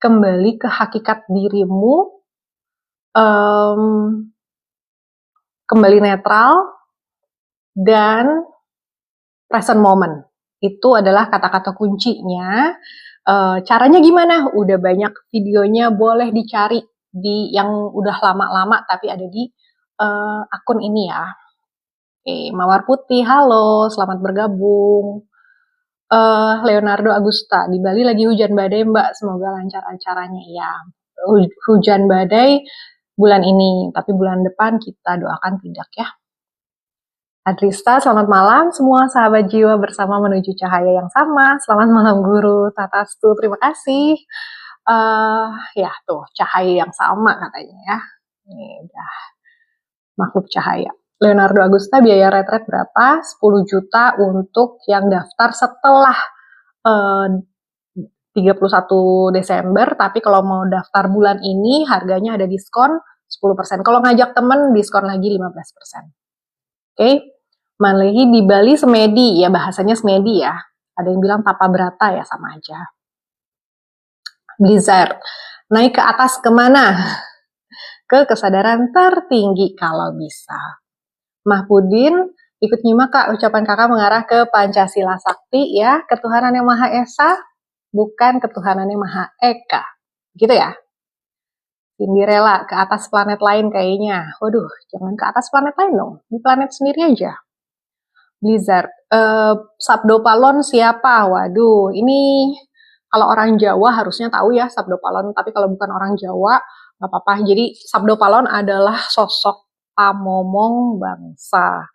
kembali ke hakikat dirimu, kembali netral, dan present moment. Itu adalah kata-kata kuncinya. Caranya gimana? Udah banyak videonya, boleh dicari di yang udah lama-lama, tapi ada di akun ini ya. Oke, Mawar Putih, halo, selamat bergabung. Leonardo Agusta, di Bali lagi hujan badai Mbak, semoga lancar acaranya ya. Hujan badai bulan ini, tapi bulan depan kita doakan tidak ya. Adrista, selamat malam semua sahabat jiwa bersama menuju cahaya yang sama. Selamat malam Guru Tatastu, terima kasih. Ya tuh, cahaya yang sama katanya ya. Ini udah makhluk cahaya. Leonardo Agusta, biaya retret berapa? 10 juta untuk yang daftar setelah 31 Desember, tapi kalau mau daftar bulan ini harganya ada diskon 10%. Kalau ngajak temen diskon lagi 15%. Oke, Manlehi di Bali semedi, ya bahasanya semedi ya. Ada yang bilang tapa berata ya, sama aja. Blizzard, naik ke atas kemana? Ke kesadaran tertinggi kalau bisa. Mahpudin, ikut nyimak Kak, ucapan kakak mengarah ke Pancasila Sakti ya, ketuhanan yang Maha Esa, bukan ketuhanan yang Maha Eka. Gitu ya? Cinderella, ke atas planet lain kayaknya. Waduh, jangan ke atas planet lain dong, di planet sendiri aja. Blizzard, Sabdo Palon siapa? Waduh, ini kalau orang Jawa harusnya tahu ya Sabdo Palon, tapi kalau bukan orang Jawa, nggak apa-apa. Jadi Sabdo Palon adalah sosok pamomong bangsa.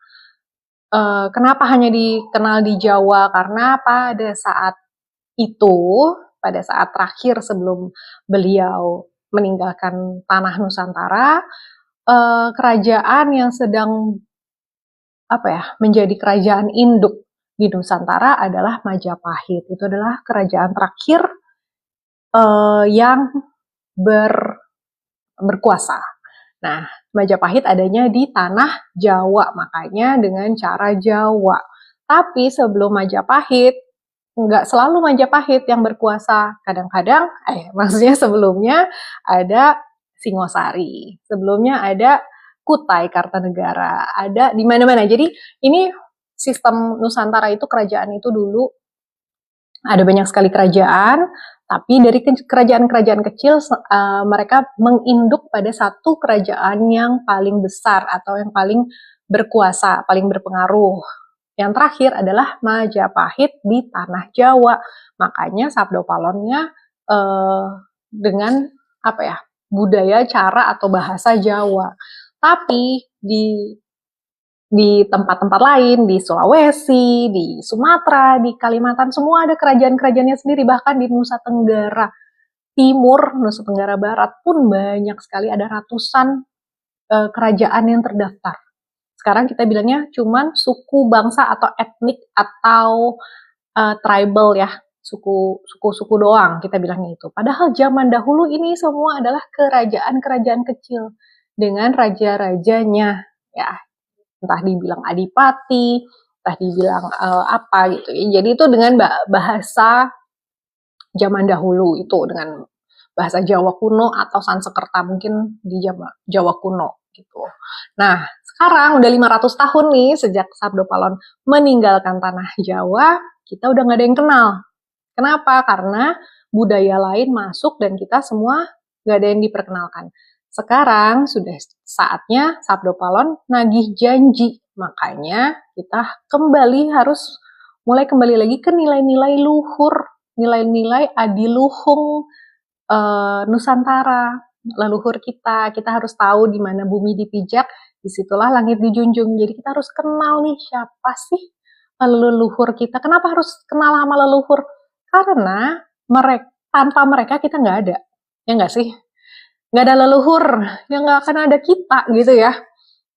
Kenapa hanya dikenal di Jawa? Karena pada saat itu, pada saat terakhir sebelum beliau meninggalkan tanah Nusantara, kerajaan yang sedang menjadi kerajaan induk di Nusantara adalah Majapahit. Itu adalah kerajaan terakhir yang berkuasa. Nah, Majapahit adanya di tanah Jawa, makanya dengan cara Jawa. Tapi sebelum Majapahit, nggak selalu Majapahit yang berkuasa. Kadang-kadang, maksudnya sebelumnya ada Singosari, sebelumnya ada Kutai Kartanegara, ada di mana-mana. Jadi ini sistem Nusantara itu, kerajaan itu dulu ada banyak sekali kerajaan, tapi dari kerajaan-kerajaan kecil mereka menginduk pada satu kerajaan yang paling besar atau yang paling berkuasa, paling berpengaruh. Yang terakhir adalah Majapahit di tanah Jawa. Makanya Sabdo Palonnya dengan budaya, cara atau bahasa Jawa. Tapi di tempat-tempat lain, di Sulawesi, di Sumatera, di Kalimantan, semua ada kerajaan-kerajaannya sendiri. Bahkan di Nusa Tenggara Timur, Nusa Tenggara Barat pun banyak sekali, ada ratusan kerajaan yang terdaftar. Sekarang kita bilangnya cuman suku, bangsa, atau etnik, atau tribal ya, suku doang kita bilangnya itu. Padahal zaman dahulu ini semua adalah kerajaan-kerajaan kecil dengan raja-rajanya ya. Entah dibilang adipati, entah dibilang apa gitu ya. Jadi itu dengan bahasa zaman dahulu, itu dengan bahasa Jawa kuno atau Sanskerta mungkin di Jawa kuno gitu. Nah, sekarang udah 500 tahun nih sejak Sabdo Palon meninggalkan tanah Jawa, kita udah nggak ada yang kenal. Kenapa? Karena budaya lain masuk dan kita semua nggak ada yang diperkenalkan. Sekarang sudah saatnya Sabdo Palon nagih janji. Makanya kita harus mulai kembali lagi ke nilai-nilai luhur, nilai-nilai adiluhung Nusantara. leluhur kita harus tahu di mana bumi dipijak, disitulah langit dijunjung. Jadi kita harus kenal nih siapa sih leluhur kita. Kenapa harus kenal sama leluhur? Karena tanpa mereka kita nggak ada, ya nggak sih? Nggak ada leluhur, ya nggak akan ada kita gitu ya.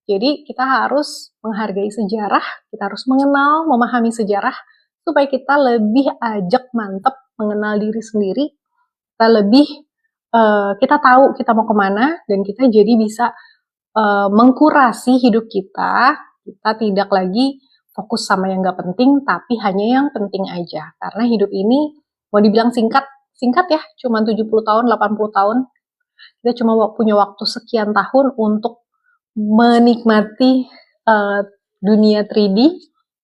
Jadi kita harus menghargai sejarah, kita harus mengenal, memahami sejarah, supaya kita lebih ajak mantep mengenal diri sendiri, kita lebih kita tahu kita mau kemana, dan kita jadi bisa mengkurasi hidup kita tidak lagi fokus sama yang gak penting, tapi hanya yang penting aja. Karena hidup ini mau dibilang singkat ya, cuma 70 tahun, 80 tahun. Kita cuma punya waktu sekian tahun untuk menikmati dunia 3D,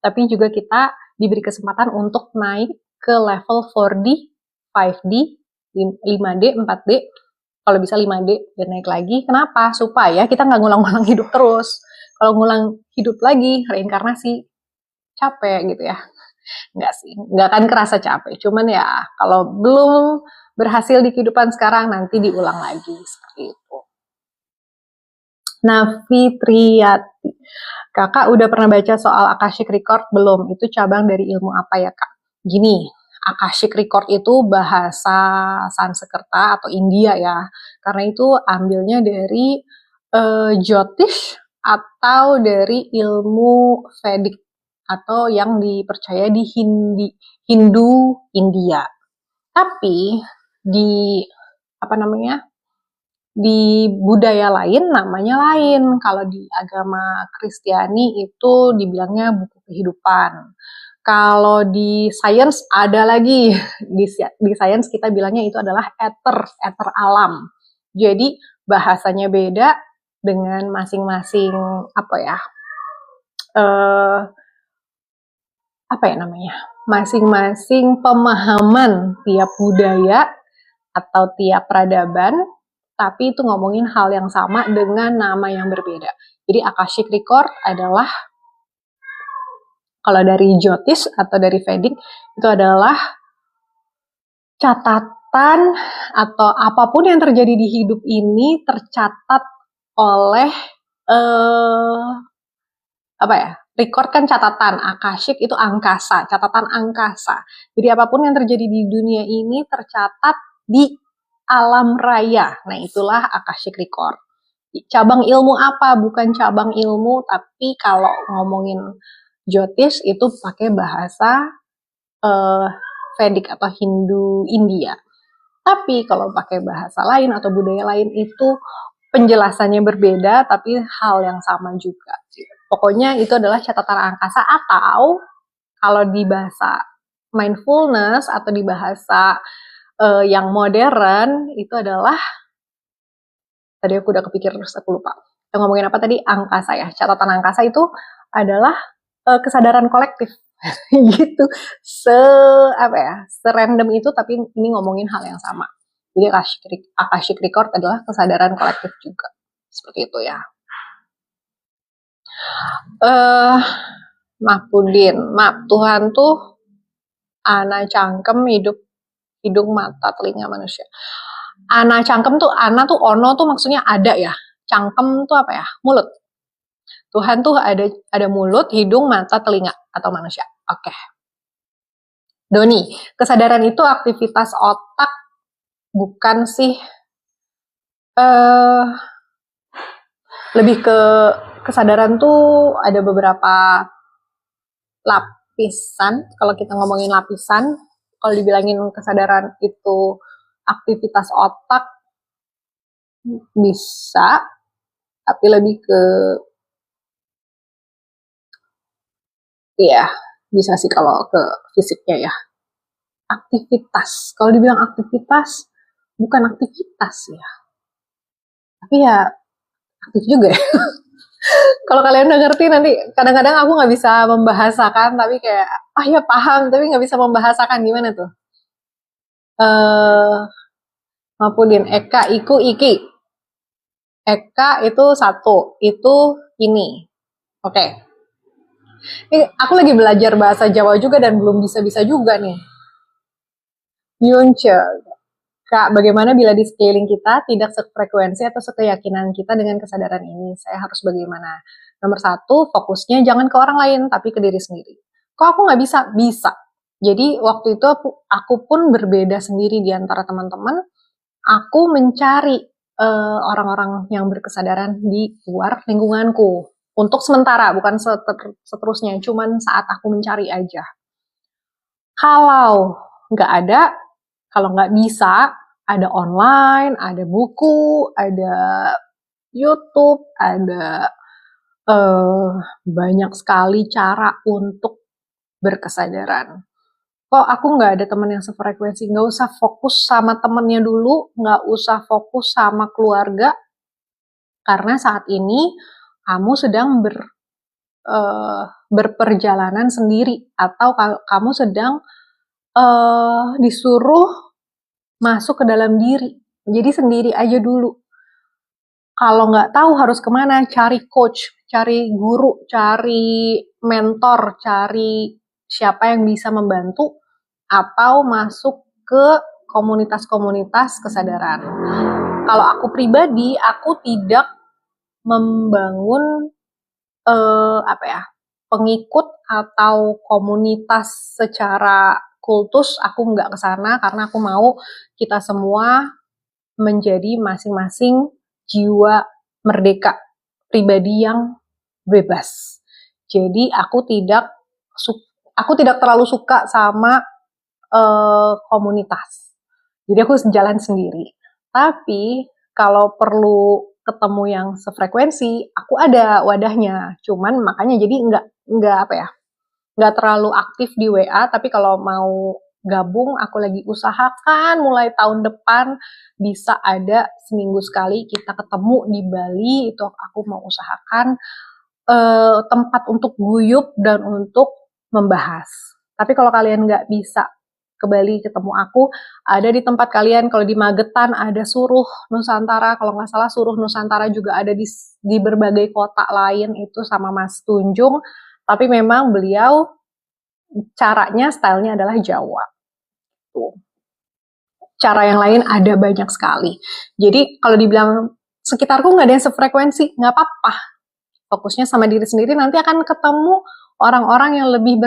tapi juga kita diberi kesempatan untuk naik ke level 4D, 5D, 5D, 4D, kalau bisa 5D dan naik lagi. Kenapa? Supaya kita nggak ngulang-ngulang hidup terus. Kalau ngulang hidup lagi, reinkarnasi, capek gitu ya. Nggak sih, nggak akan kerasa capek. Cuman ya, kalau belum berhasil di kehidupan sekarang, nanti diulang lagi, seperti itu. Nafi Triyati, kakak udah pernah baca soal Akashic Record belum? Itu cabang dari ilmu apa ya kak? Gini, Akashic Record itu bahasa Sanskerta atau India ya, karena itu ambilnya dari Jyotish atau dari ilmu Vedic atau yang dipercaya di Hindu India. Tapi di di budaya lain namanya lain. Kalau di agama Kristiani itu dibilangnya buku kehidupan. Kalau di sains ada lagi, di sains kita bilangnya itu adalah ether alam. Jadi bahasanya beda dengan masing-masing masing-masing pemahaman tiap budaya atau tiap peradaban, tapi itu ngomongin hal yang sama dengan nama yang berbeda. Jadi Akashic Record adalah, kalau dari Jyotish atau dari Vedic, itu adalah catatan atau apapun yang terjadi di hidup ini tercatat oleh record kan catatan, Akashic itu angkasa, catatan angkasa. Jadi apapun yang terjadi di dunia ini tercatat di alam raya. Nah, itulah Akashic Record. Cabang ilmu apa? Bukan cabang ilmu, tapi kalau ngomongin Jyotish itu pakai bahasa Vedic atau Hindu India. Tapi kalau pakai bahasa lain atau budaya lain itu penjelasannya berbeda, tapi hal yang sama juga. Pokoknya itu adalah catatan angkasa, atau kalau di bahasa mindfulness atau di bahasa yang modern itu adalah, tadi aku udah kepikir terus aku lupa. Kita ngomongin apa tadi? Angkasa ya. Catatan angkasa itu adalah kesadaran kolektif. Gitu. Serandom itu, tapi ini ngomongin hal yang sama. Jadi Akashic Record adalah kesadaran kolektif juga. Seperti itu ya. Mahpudin, Tuhan tuh ana cangkem, hidung, mata, telinga manusia. Ana cangkem tuh, ana tuh ono tuh maksudnya ada ya. Cangkem tuh apa ya? Mulut. Tuhan tuh ada mulut, hidung, mata, telinga atau manusia. Oke. Doni, kesadaran itu aktivitas otak, bukan sih lebih ke kesadaran tuh ada beberapa lapisan. Kalau kita ngomongin lapisan, kalau dibilangin kesadaran itu aktivitas otak, bisa, tapi lebih ke bisa sih kalau ke fisiknya ya. Aktivitas, kalau dibilang aktivitas, bukan aktivitas ya, tapi ya aktif juga ya. Kalau kalian udah ngerti, nanti kadang-kadang aku nggak bisa membahasakan, tapi kayak ya paham, tapi nggak bisa membahasakan. Gimana tuh? Mapudin, Eka, Iku, Iki. Eka itu satu, itu ini. Oke. Ini aku lagi belajar bahasa Jawa juga dan belum bisa-bisa juga nih. Yunce. Kak, bagaimana bila di sekeliling kita tidak sefrekuensi atau sekeyakinan kita dengan kesadaran ini? Saya harus bagaimana? Nomor satu, fokusnya jangan ke orang lain, tapi ke diri sendiri. Kok aku nggak bisa? Bisa. Jadi waktu itu aku pun berbeda sendiri di antara teman-teman. Aku mencari orang-orang yang berkesadaran di luar lingkunganku. Untuk sementara, bukan seterusnya. Cuman saat aku mencari aja. Kalau nggak ada, kalau nggak bisa, ada online, ada buku, ada YouTube, ada banyak sekali cara untuk berkesadaran. Kok aku nggak ada teman yang sefrekuensi? Nggak usah fokus sama temennya dulu, nggak usah fokus sama keluarga, karena saat ini kamu sedang berperjalanan sendiri, atau kamu sedang disuruh masuk ke dalam diri. Jadi sendiri aja dulu. Kalau nggak tahu harus kemana, cari coach, cari guru, cari mentor, cari siapa yang bisa membantu, atau masuk ke komunitas-komunitas kesadaran. Kalau aku pribadi, aku tidak membangun pengikut atau komunitas secara kultus. Aku nggak ke sana karena aku mau kita semua menjadi masing-masing jiwa merdeka, pribadi yang bebas. Jadi aku tidak terlalu suka sama komunitas. Jadi aku jalan sendiri. Tapi kalau perlu ketemu yang sefrekuensi, aku ada wadahnya. Cuman makanya jadi nggak terlalu aktif di WA. Tapi kalau mau gabung, aku lagi usahakan mulai tahun depan bisa ada seminggu sekali kita ketemu di Bali. Itu aku mau usahakan tempat untuk guyup dan untuk membahas. Tapi kalau kalian nggak bisa ke Bali ketemu aku, ada di tempat kalian. Kalau di Magetan ada Suruh Nusantara, kalau nggak salah Suruh Nusantara juga ada di berbagai kota lain, itu sama Mas Tunjung. Tapi memang beliau caranya, stylenya adalah Jawa. Tuh. Cara yang lain ada banyak sekali. Jadi kalau dibilang sekitarku nggak ada yang sefrekuensi, nggak apa-apa. Fokusnya sama diri sendiri, nanti akan ketemu orang-orang yang lebih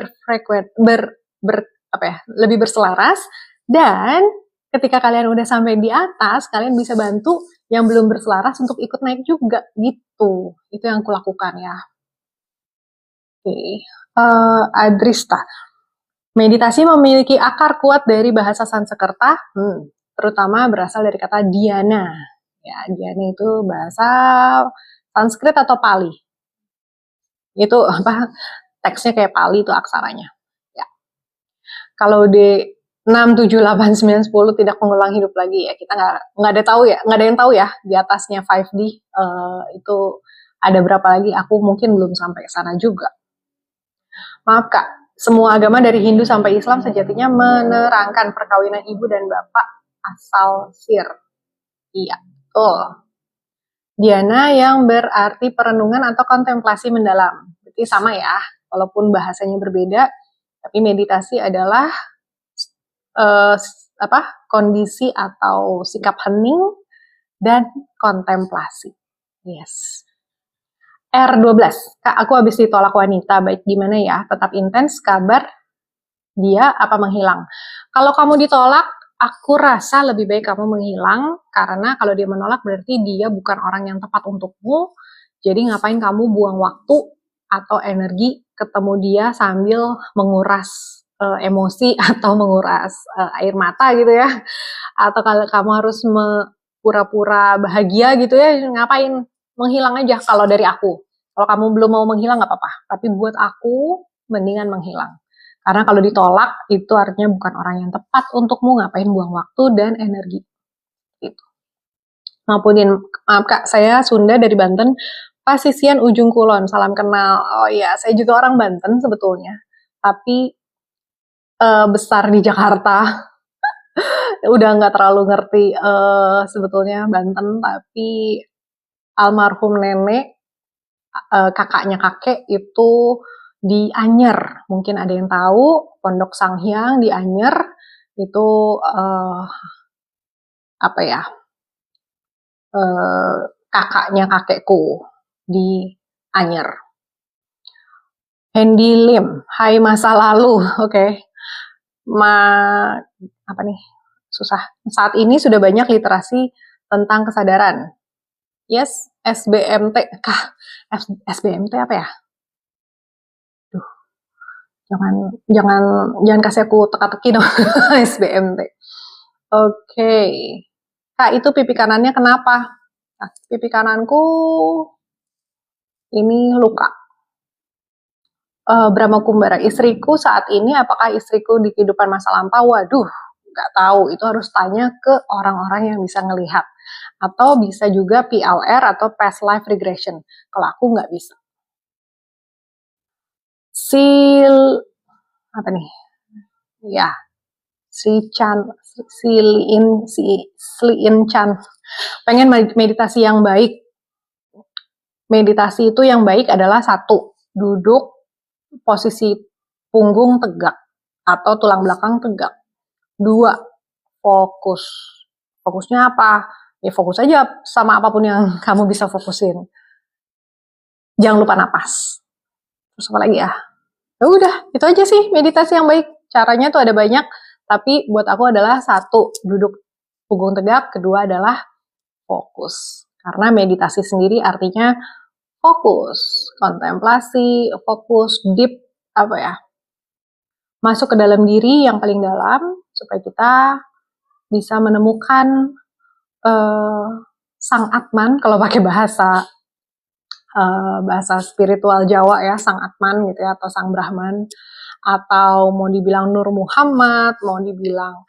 lebih berselaras, dan ketika kalian udah sampai di atas, kalian bisa bantu yang belum berselaras untuk ikut naik juga, gitu. Itu yang aku lakukan ya. Oke. Adrista. Meditasi memiliki akar kuat dari bahasa Sanskerta, terutama berasal dari kata dhyana. Ya, dhyana itu bahasa Sanskrit atau Pali. Itu teksnya kayak Pali itu aksaranya. Ya. Kalau di 6, 7, 8, 9, 10 tidak mengulang hidup lagi, ya kita nggak ada yang tahu ya di atasnya 5D itu ada berapa lagi. Aku mungkin belum sampai ke sana juga. Maaf Kak, semua agama dari Hindu sampai Islam sejatinya menerangkan perkawinan ibu dan bapak asal sir. Iya, betul. Dhyana yang berarti perenungan atau kontemplasi mendalam. Berarti sama ya, walaupun bahasanya berbeda, tapi meditasi adalah kondisi atau sikap hening dan kontemplasi. Yes. R12, Kak, aku habis ditolak wanita, baik gimana ya? Tetap intens, kabar dia apa menghilang? Kalau kamu ditolak, aku rasa lebih baik kamu menghilang, karena kalau dia menolak berarti dia bukan orang yang tepat untukmu. Jadi ngapain kamu buang waktu atau energi ketemu dia sambil menguras emosi atau menguras air mata gitu ya. Atau kalau kamu harus pura-pura bahagia gitu ya, ngapain? Menghilang aja kalau dari aku. Kalau kamu belum mau menghilang nggak apa-apa, tapi buat aku mendingan menghilang. Karena kalau ditolak itu artinya bukan orang yang tepat untukmu, ngapain buang waktu dan energi. Gitu. Maaf Kak, saya Sunda dari Banten, Pasisian Ujung Kulon, salam kenal. Oh iya, saya juga orang Banten sebetulnya, tapi besar di Jakarta. Udah nggak terlalu ngerti sebetulnya Banten, tapi almarhum nenek, kakaknya kakek itu di Anyer, mungkin ada yang tahu, Pondok Sanghyang di Anyer, itu apa ya, kakaknya kakekku di Anyer. Hendy Lim, hai masa lalu, oke. Apa nih? Susah. Saat ini sudah banyak literasi tentang kesadaran. Yes, SBMT. SBMT apa ya? Duh, jangan kasih aku teka-teki dong. SBMT. Oke. Kak, itu pipi kanannya kenapa? Nah, pipi kananku ini luka. Brahma Kumbara, istriku saat ini, apakah istriku di kehidupan masa lampau? Waduh, nggak tahu. Itu harus tanya ke orang-orang yang bisa ngelihat. Atau bisa juga PLR atau past life regression. Kalau aku nggak bisa. Apa nih? Ya, si Liin Chan. Pengen meditasi yang baik. Meditasi itu yang baik adalah 1, duduk posisi punggung tegak atau tulang belakang tegak. 2, fokus. Fokusnya apa? Ya fokus aja sama apapun yang kamu bisa fokusin. Jangan lupa napas. Terus apa lagi ya? Ya udah, itu aja sih meditasi yang baik. Caranya tuh ada banyak, tapi buat aku adalah 1, duduk punggung tegak, 2 adalah fokus. Karena meditasi sendiri artinya fokus, kontemplasi, fokus, deep, apa ya, masuk ke dalam diri yang paling dalam, supaya kita bisa menemukan sang Atman, kalau pakai bahasa spiritual Jawa ya, sang Atman gitu ya, atau sang Brahman, atau mau dibilang Nur Muhammad, mau dibilang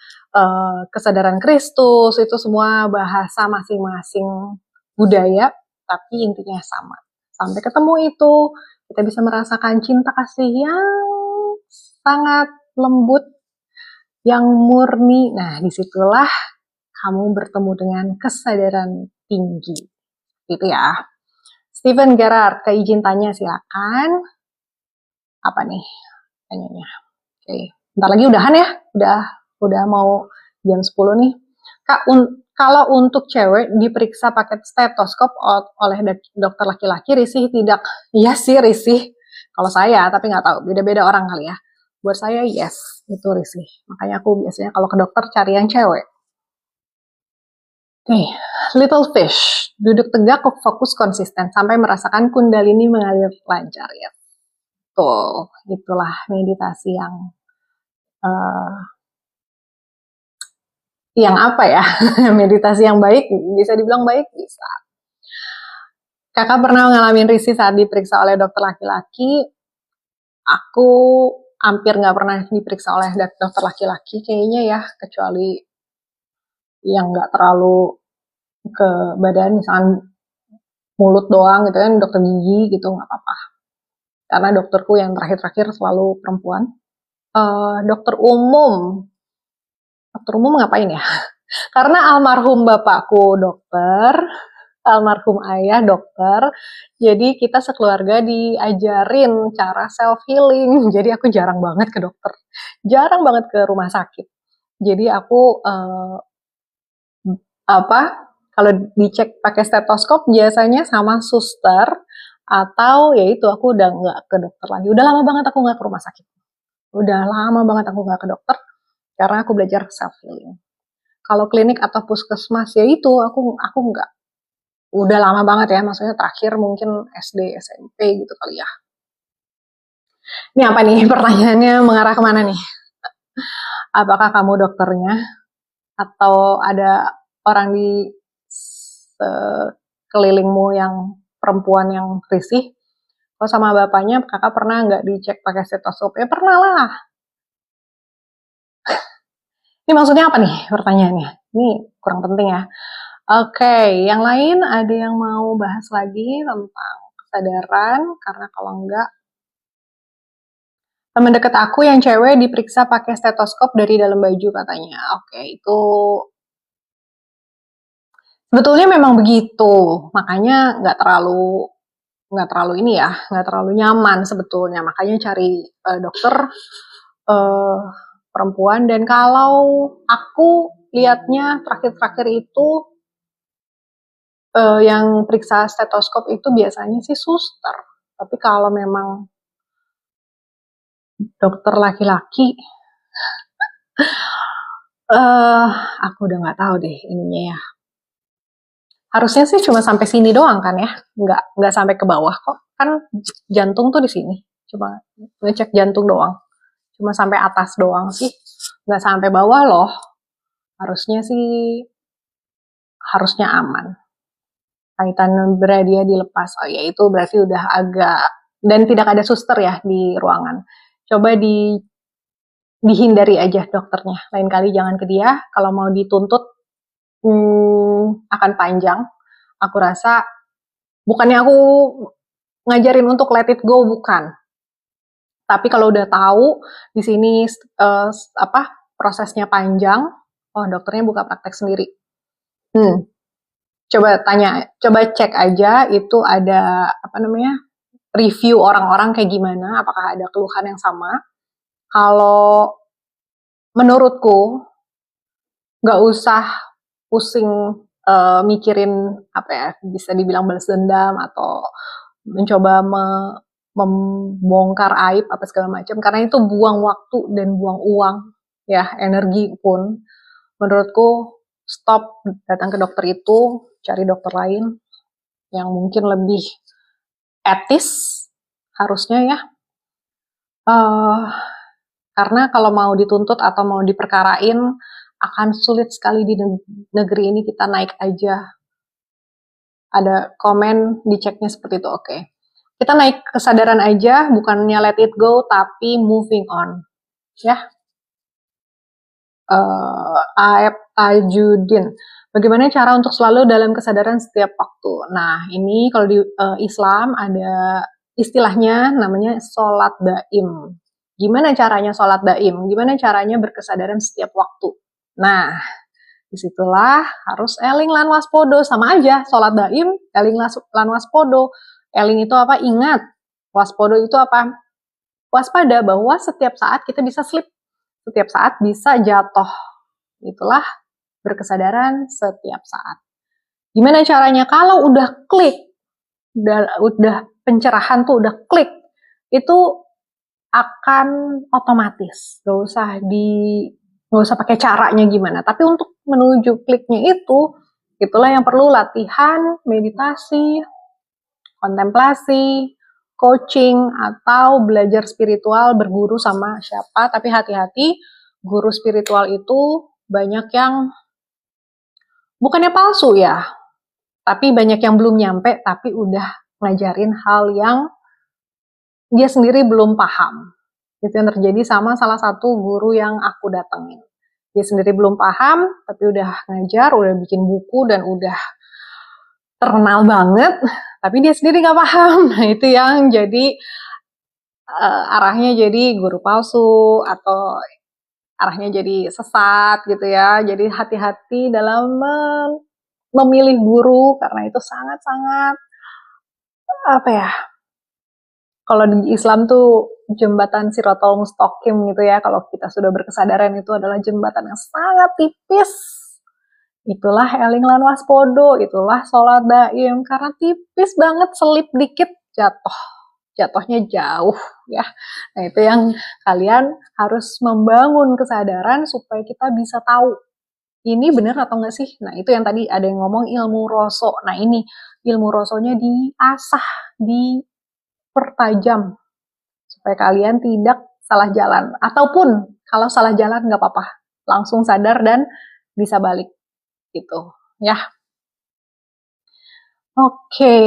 kesadaran Kristus, itu semua bahasa masing-masing budaya, tapi intinya sama. Sampai ketemu itu, kita bisa merasakan cinta kasih yang sangat lembut, yang murni. Nah, disitulah kamu bertemu dengan kesadaran tinggi. Gitu ya. Steven Gerrard, izin tanya silakan. Apa nih tanyanya? Oke, bentar lagi udahan ya. Udah mau jam 10 nih. Kak, kalau untuk cewek diperiksa pakai stetoskop oleh dokter laki-laki, risih tidak? Iya sih risih. Kalau saya, tapi nggak tahu. Beda-beda orang kali ya. Buat saya yes, itu risih. Makanya aku biasanya kalau ke dokter cari yang cewek. Oke, little fish. Duduk tegak, fokus konsisten sampai merasakan kundalini mengalir lancar ya. Tuh, itulah meditasi yang apa ya? Meditasi yang baik, bisa dibilang baik, bisa. Kakak pernah ngalamin risih saat diperiksa oleh dokter laki-laki? Aku hampir nggak pernah diperiksa oleh dokter laki-laki kayaknya ya, kecuali yang nggak terlalu ke badan, misalnya mulut doang gitu kan, dokter gigi gitu nggak apa-apa. Karena dokterku yang terakhir-terakhir selalu perempuan. Dokter umum ngapain ya? Karena almarhum bapakku dokter, almarhum ayah dokter, jadi kita sekeluarga diajarin cara self healing. Jadi aku jarang banget ke dokter, jarang banget ke rumah sakit. Jadi aku kalau dicek pakai stetoskop biasanya sama suster, atau ya itu aku udah nggak ke dokter lagi. Udah lama banget aku nggak ke rumah sakit. Udah lama banget aku nggak ke dokter karena aku belajar self healing. Kalau klinik atau puskesmas ya itu aku nggak. Udah lama banget ya, maksudnya terakhir mungkin SD, SMP gitu kali ya. Ini apa nih pertanyaannya, mengarah kemana nih? Apakah kamu dokternya? Atau ada orang di sekelilingmu yang perempuan yang risih? Kalau sama bapaknya, kakak pernah nggak dicek pakai stetoskop? Ya pernah lah. Ini maksudnya apa nih pertanyaannya? Ini kurang penting ya. Oke, yang lain ada yang mau bahas lagi tentang kesadaran? Karena kalau enggak, teman dekat aku yang cewek diperiksa pakai stetoskop dari dalam baju katanya. Oke, itu sebetulnya memang begitu. Makanya nggak terlalu ini ya, nggak terlalu nyaman sebetulnya. Makanya cari dokter perempuan. Dan kalau aku lihatnya terakhir-terakhir itu yang periksa stetoskop itu biasanya sih suster. Tapi kalau memang dokter laki-laki, aku udah nggak tahu deh ininya ya. Harusnya sih cuma sampai sini doang kan ya, nggak sampai ke bawah kok. Kan jantung tuh di sini, cuma ngecek jantung doang. Cuma sampai atas doang sih, nggak sampai bawah loh. Harusnya sih, harusnya aman. Kaitan dia dilepas, oh ya itu berarti udah agak, dan tidak ada suster ya di ruangan. Coba dihindari aja dokternya. Lain kali jangan ke dia. Kalau mau dituntut akan panjang. Aku rasa bukannya aku ngajarin untuk let it go, bukan. Tapi kalau udah tahu di sini prosesnya panjang, oh dokternya buka praktek sendiri. Coba cek aja itu ada review orang-orang kayak gimana, apakah ada keluhan yang sama. Kalau menurutku nggak usah pusing mikirin bisa dibilang balas dendam atau mencoba membongkar aib apa segala macam, karena itu buang waktu dan buang uang ya, energi pun. Menurutku stop datang ke dokter itu, cari dokter lain yang mungkin lebih etis harusnya ya. Karena kalau mau dituntut atau mau diperkarain akan sulit sekali di negeri ini kita naik aja. Ada komen diceknya seperti itu, oke. Kita naik kesadaran aja, bukannya let it go, tapi moving on. Ya. Aep Tajudin. Bagaimana cara untuk selalu dalam kesadaran setiap waktu? Nah, ini kalau di Islam ada istilahnya namanya sholat daim. Gimana caranya sholat daim? Gimana caranya berkesadaran setiap waktu? Nah, disitulah harus eling lan waspodo. Sama aja, sholat daim, eling lan waspodo. Eling itu apa? Ingat. Waspodo itu apa? Waspada bahwa setiap saat kita bisa slip. Setiap saat bisa jatuh. Itulah berkesadaran setiap saat. Gimana caranya? Kalau udah klik, udah pencerahan tuh udah klik, itu akan otomatis. Gak usah pakai caranya gimana. Tapi untuk menuju kliknya itu, itulah yang perlu latihan, meditasi, kontemplasi, coaching, atau belajar spiritual, berguru sama siapa. Tapi hati-hati, guru spiritual itu banyak yang bukannya palsu ya, tapi banyak yang belum nyampe, tapi udah ngajarin hal yang dia sendiri belum paham. Itu yang terjadi sama salah satu guru yang aku datengin. Dia sendiri belum paham, tapi udah ngajar, udah bikin buku, dan udah terkenal banget, tapi dia sendiri gak paham. Nah itu yang jadi arahnya jadi guru palsu, atau arahnya jadi sesat gitu ya. Jadi hati-hati dalam memilih guru, karena itu sangat-sangat kalau di Islam tuh jembatan Siratal Mustaqim gitu ya. Kalau kita sudah berkesadaran itu adalah jembatan yang sangat tipis. Itulah eling lan waspodo, itulah sholat daim, karena tipis banget, selip dikit jatuhnya jauh ya. Nah itu yang kalian harus membangun kesadaran supaya kita bisa tahu ini benar atau enggak sih. Nah itu yang tadi ada yang ngomong ilmu roso. Nah ini ilmu rosonya diasah, dipertajam supaya kalian tidak salah jalan. Ataupun kalau salah jalan nggak apa-apa, langsung sadar dan bisa balik gitu ya. Oke,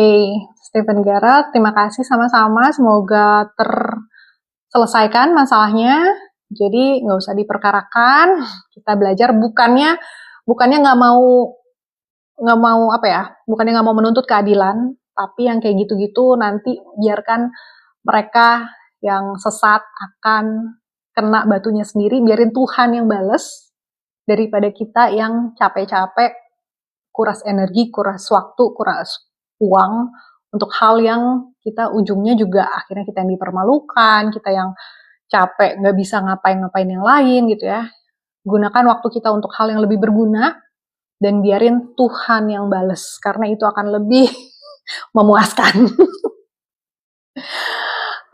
Stephen Gerald, terima kasih sama-sama. Semoga terselesaikan masalahnya. Jadi nggak usah diperkarakan. Kita belajar bukannya nggak mau bukannya nggak mau menuntut keadilan, tapi yang kayak gitu-gitu nanti biarkan mereka yang sesat akan kena batunya sendiri. Biarin Tuhan yang bales daripada kita yang capek-capek, kuras energi, kuras waktu, kuras uang untuk hal yang kita ujungnya juga akhirnya kita yang dipermalukan, kita yang capek nggak bisa ngapain-ngapain yang lain gitu ya. Gunakan waktu kita untuk hal yang lebih berguna, dan biarin Tuhan yang bales, karena itu akan lebih memuaskan.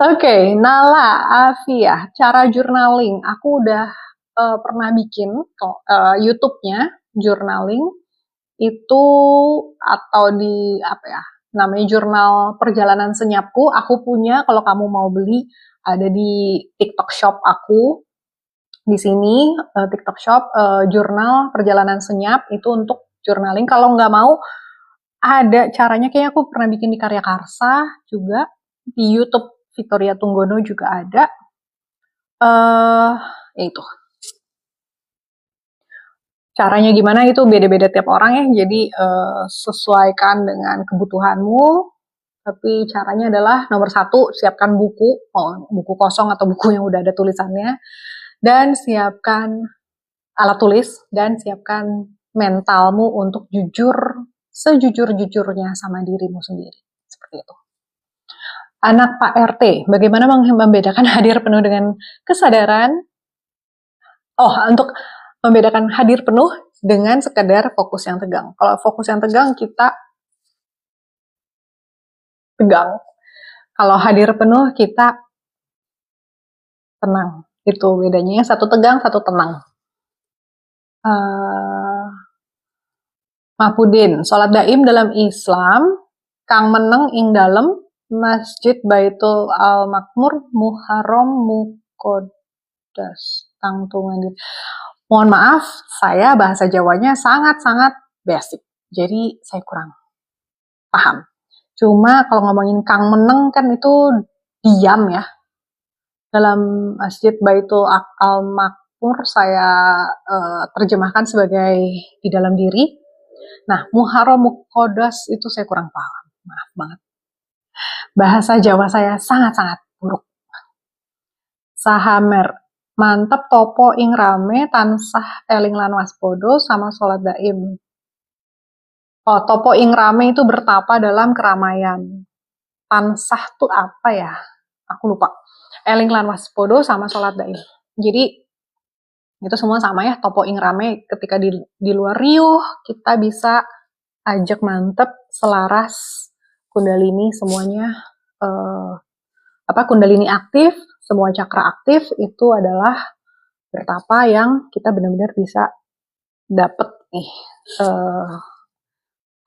Oke, Nala, Afia, cara journaling. Aku udah pernah bikin YouTube-nya journaling itu, atau di apa ya, namanya jurnal perjalanan senyapku. Aku punya, kalau kamu mau beli ada di TikTok Shop aku. Di sini TikTok Shop jurnal perjalanan senyap itu untuk journaling. Kalau nggak mau, ada caranya, kayaknya aku pernah bikin di Karya Karsa juga, di YouTube Victoria Tunggono juga ada. Itu caranya gimana itu beda-beda tiap orang ya, jadi sesuaikan dengan kebutuhanmu. Tapi caranya adalah nomor 1, siapkan buku kosong atau buku yang udah ada tulisannya, dan siapkan alat tulis, dan siapkan mentalmu untuk jujur sejujur-jujurnya sama dirimu sendiri. Seperti itu. Anak Pak RT, bagaimana membedakan hadir penuh dengan kesadaran? Untuk membedakan hadir penuh dengan sekedar fokus yang tegang. Kalau fokus yang tegang, kita tegang. Kalau hadir penuh, kita tenang. Itu bedanya, satu tegang, satu tenang. Mahpudin, sholat daim dalam Islam, kang meneng ing dalem Masjid Baitul Al-Makmur Muharram Muqaddas tangtungan. Mohon maaf, saya bahasa Jawanya sangat-sangat basic, jadi saya kurang paham. Cuma kalau ngomongin kang meneng kan itu diam ya. Dalam Masjid Baitul Al-Makmur saya terjemahkan sebagai di dalam diri. Nah, Muharram Muqaddas itu saya kurang paham. Maaf banget. Bahasa Jawa saya sangat-sangat buruk. Sahamer, mantep topo ing rame tansah eling lan waspada sama sholat daim. Topo ing rame itu bertapa dalam keramaian. Tansah tuh apa ya? Aku lupa. Eling lan waspada sama sholat daim. Jadi itu semua sama ya, topo ing rame, ketika di luar riuh, kita bisa ajak mantep, selaras, kundalini semuanya, kundalini aktif, semua cakra aktif, itu adalah bertapa yang kita benar-benar bisa dapet nih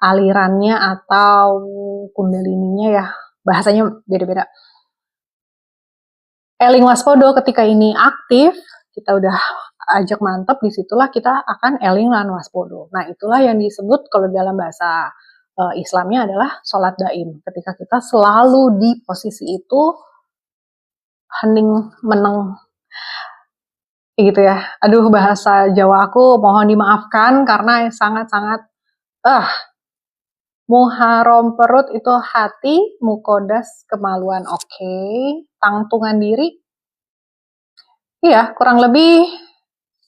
alirannya atau kundalininya ya, bahasanya beda-beda. Eling waspodo, ketika ini aktif, kita udah ajak mantep, disitulah kita akan eling lan waspodo. Nah, itulah yang disebut kalau dalam bahasa Islamnya adalah sholat daim. Ketika kita selalu di posisi itu, hening meneng, gitu ya. Aduh, bahasa Jawa aku mohon dimaafkan karena sangat-sangat Muharram perut itu hati, Muqaddas kemaluan. Oke. Tangtungan diri, iya, kurang lebih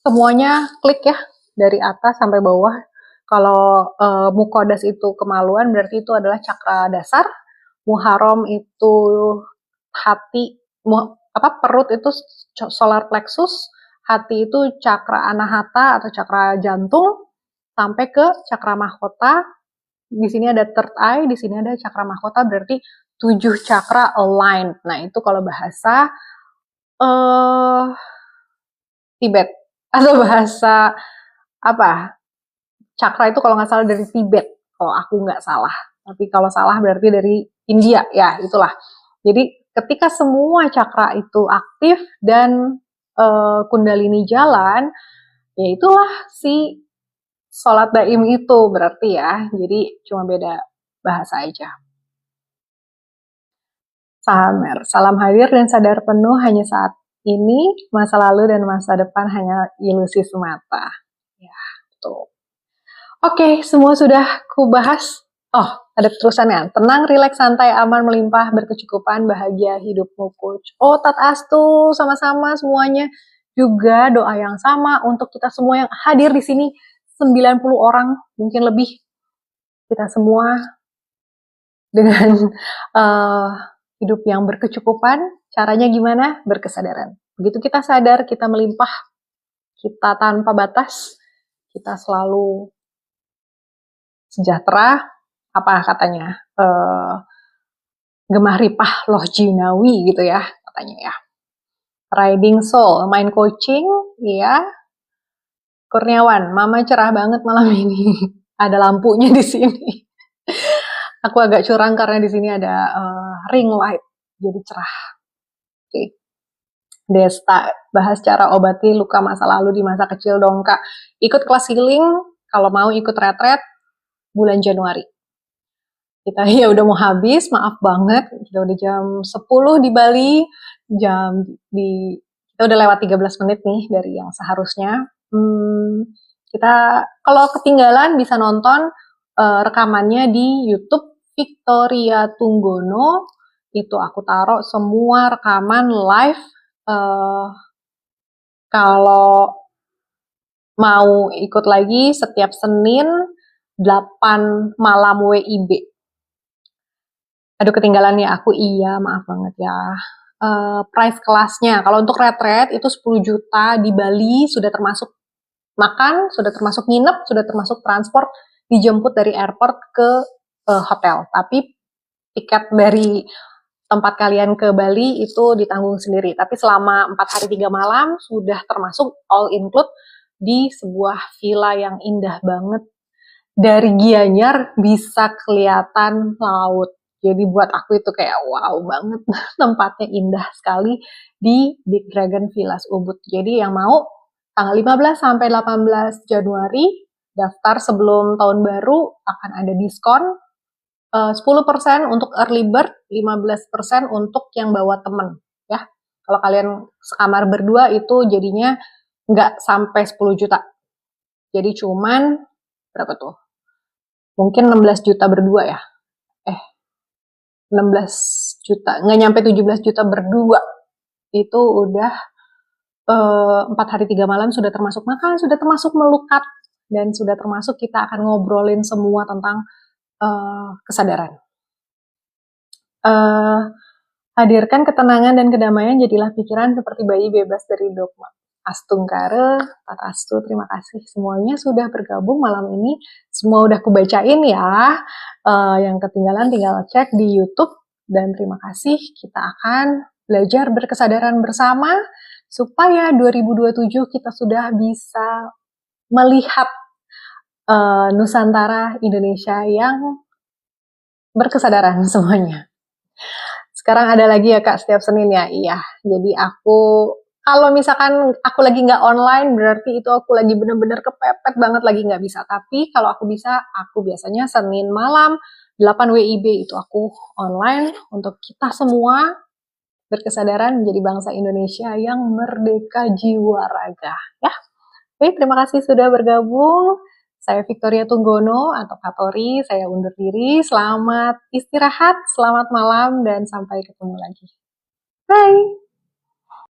semuanya klik ya, dari atas sampai bawah. Kalau Muqaddas itu kemaluan, berarti itu adalah cakra dasar. Muharram itu hati, perut itu solar plexus, hati itu cakra anahata atau cakra jantung, sampai ke cakra mahkota. Di sini ada third eye, di sini ada cakra mahkota, berarti 7 cakra align. Nah, itu kalau bahasa Tibet, atau bahasa cakra itu kalau nggak salah dari Tibet, kalau aku nggak salah. Tapi kalau salah berarti dari India, ya itulah. Jadi ketika semua cakra itu aktif dan kundalini jalan, ya itulah si sholat daim itu berarti ya. Jadi cuma beda bahasa aja. Sahamer, salam hadir dan sadar penuh hanya saat ini, masa lalu dan masa depan hanya ilusi semata. Ya, betul. Oke, semua sudah kubahas. Ada terusannya. Tenang, rileks, santai, aman, melimpah, berkecukupan, bahagia, hidupmu coach. Tat astu, sama-sama semuanya. Juga doa yang sama untuk kita semua yang hadir di sini, 90 orang, mungkin lebih. Kita semua dengan hidup yang berkecukupan. Caranya gimana? Berkesadaran. Begitu kita sadar, kita melimpah. kita tanpa batas, kita selalu sejahtera, apa katanya, gemah ripah loh jinawi gitu ya katanya ya. Riding Soul, main coaching, ya. Kurniawan, Mama cerah banget malam ini. Ada lampunya di sini. Aku agak curang karena di sini ada ring light, jadi cerah. Oke. Desta, bahas cara obati luka masa lalu di masa kecil dong Kak. Ikut kelas healing, kalau mau ikut retret bulan Januari. Kita ya udah mau habis, maaf banget. Kita udah jam 10 di Bali, kita udah lewat 13 menit nih dari yang seharusnya. Kita kalau ketinggalan bisa nonton rekamannya di YouTube Victoria Tunggono. Itu aku taruh semua rekaman live. Kalau mau ikut lagi setiap Senin 8 malam WIB. Aduh ketinggalan ya aku, iya maaf banget ya. Price kelasnya, kalau untuk retret itu 10 juta di Bali, sudah termasuk makan, sudah termasuk nginep, sudah termasuk transport, dijemput dari airport ke hotel. Tapi tiket dari tempat kalian ke Bali itu ditanggung sendiri. Tapi selama 4 hari 3 malam sudah termasuk all include di sebuah villa yang indah banget. Dari Gianyar bisa kelihatan laut. Jadi buat aku itu kayak wow banget, tempatnya indah sekali di Big Dragon Villas Ubud. Jadi yang mau tanggal 15 sampai 18 Januari daftar sebelum tahun baru akan ada diskon 10% untuk early bird, 15% untuk yang bawa temen ya. Kalau kalian sekamar berdua itu jadinya nggak sampai 10 juta. Jadi cuman berapa tuh? Mungkin 16 juta berdua ya. 16 juta, nggak nyampe 17 juta berdua. Itu udah 4 hari 3 malam, sudah termasuk makan, sudah termasuk melukat, dan sudah termasuk kita akan ngobrolin semua tentang kesadaran. Hadirkan ketenangan dan kedamaian, jadilah pikiran seperti bayi bebas dari dogma. Astungkare, Tatastu, terima kasih semuanya sudah bergabung malam ini. Semua udah kubacain ya. Yang ketinggalan tinggal cek di YouTube. Dan terima kasih, kita akan belajar berkesadaran bersama supaya 2027 kita sudah bisa melihat Nusantara Indonesia yang berkesadaran semuanya. Sekarang ada lagi ya Kak setiap Senin ya, iya. Jadi aku kalau misalkan aku lagi nggak online, berarti itu aku lagi bener-bener kepepet banget, lagi nggak bisa. Tapi kalau aku bisa, aku biasanya Senin malam 8 WIB itu aku online untuk kita semua berkesadaran menjadi bangsa Indonesia yang merdeka jiwa raga. Ya, oke, terima kasih sudah bergabung. Saya Victoria Tunggono atau Katori, saya undur diri. Selamat istirahat, selamat malam, dan sampai ketemu lagi. Bye!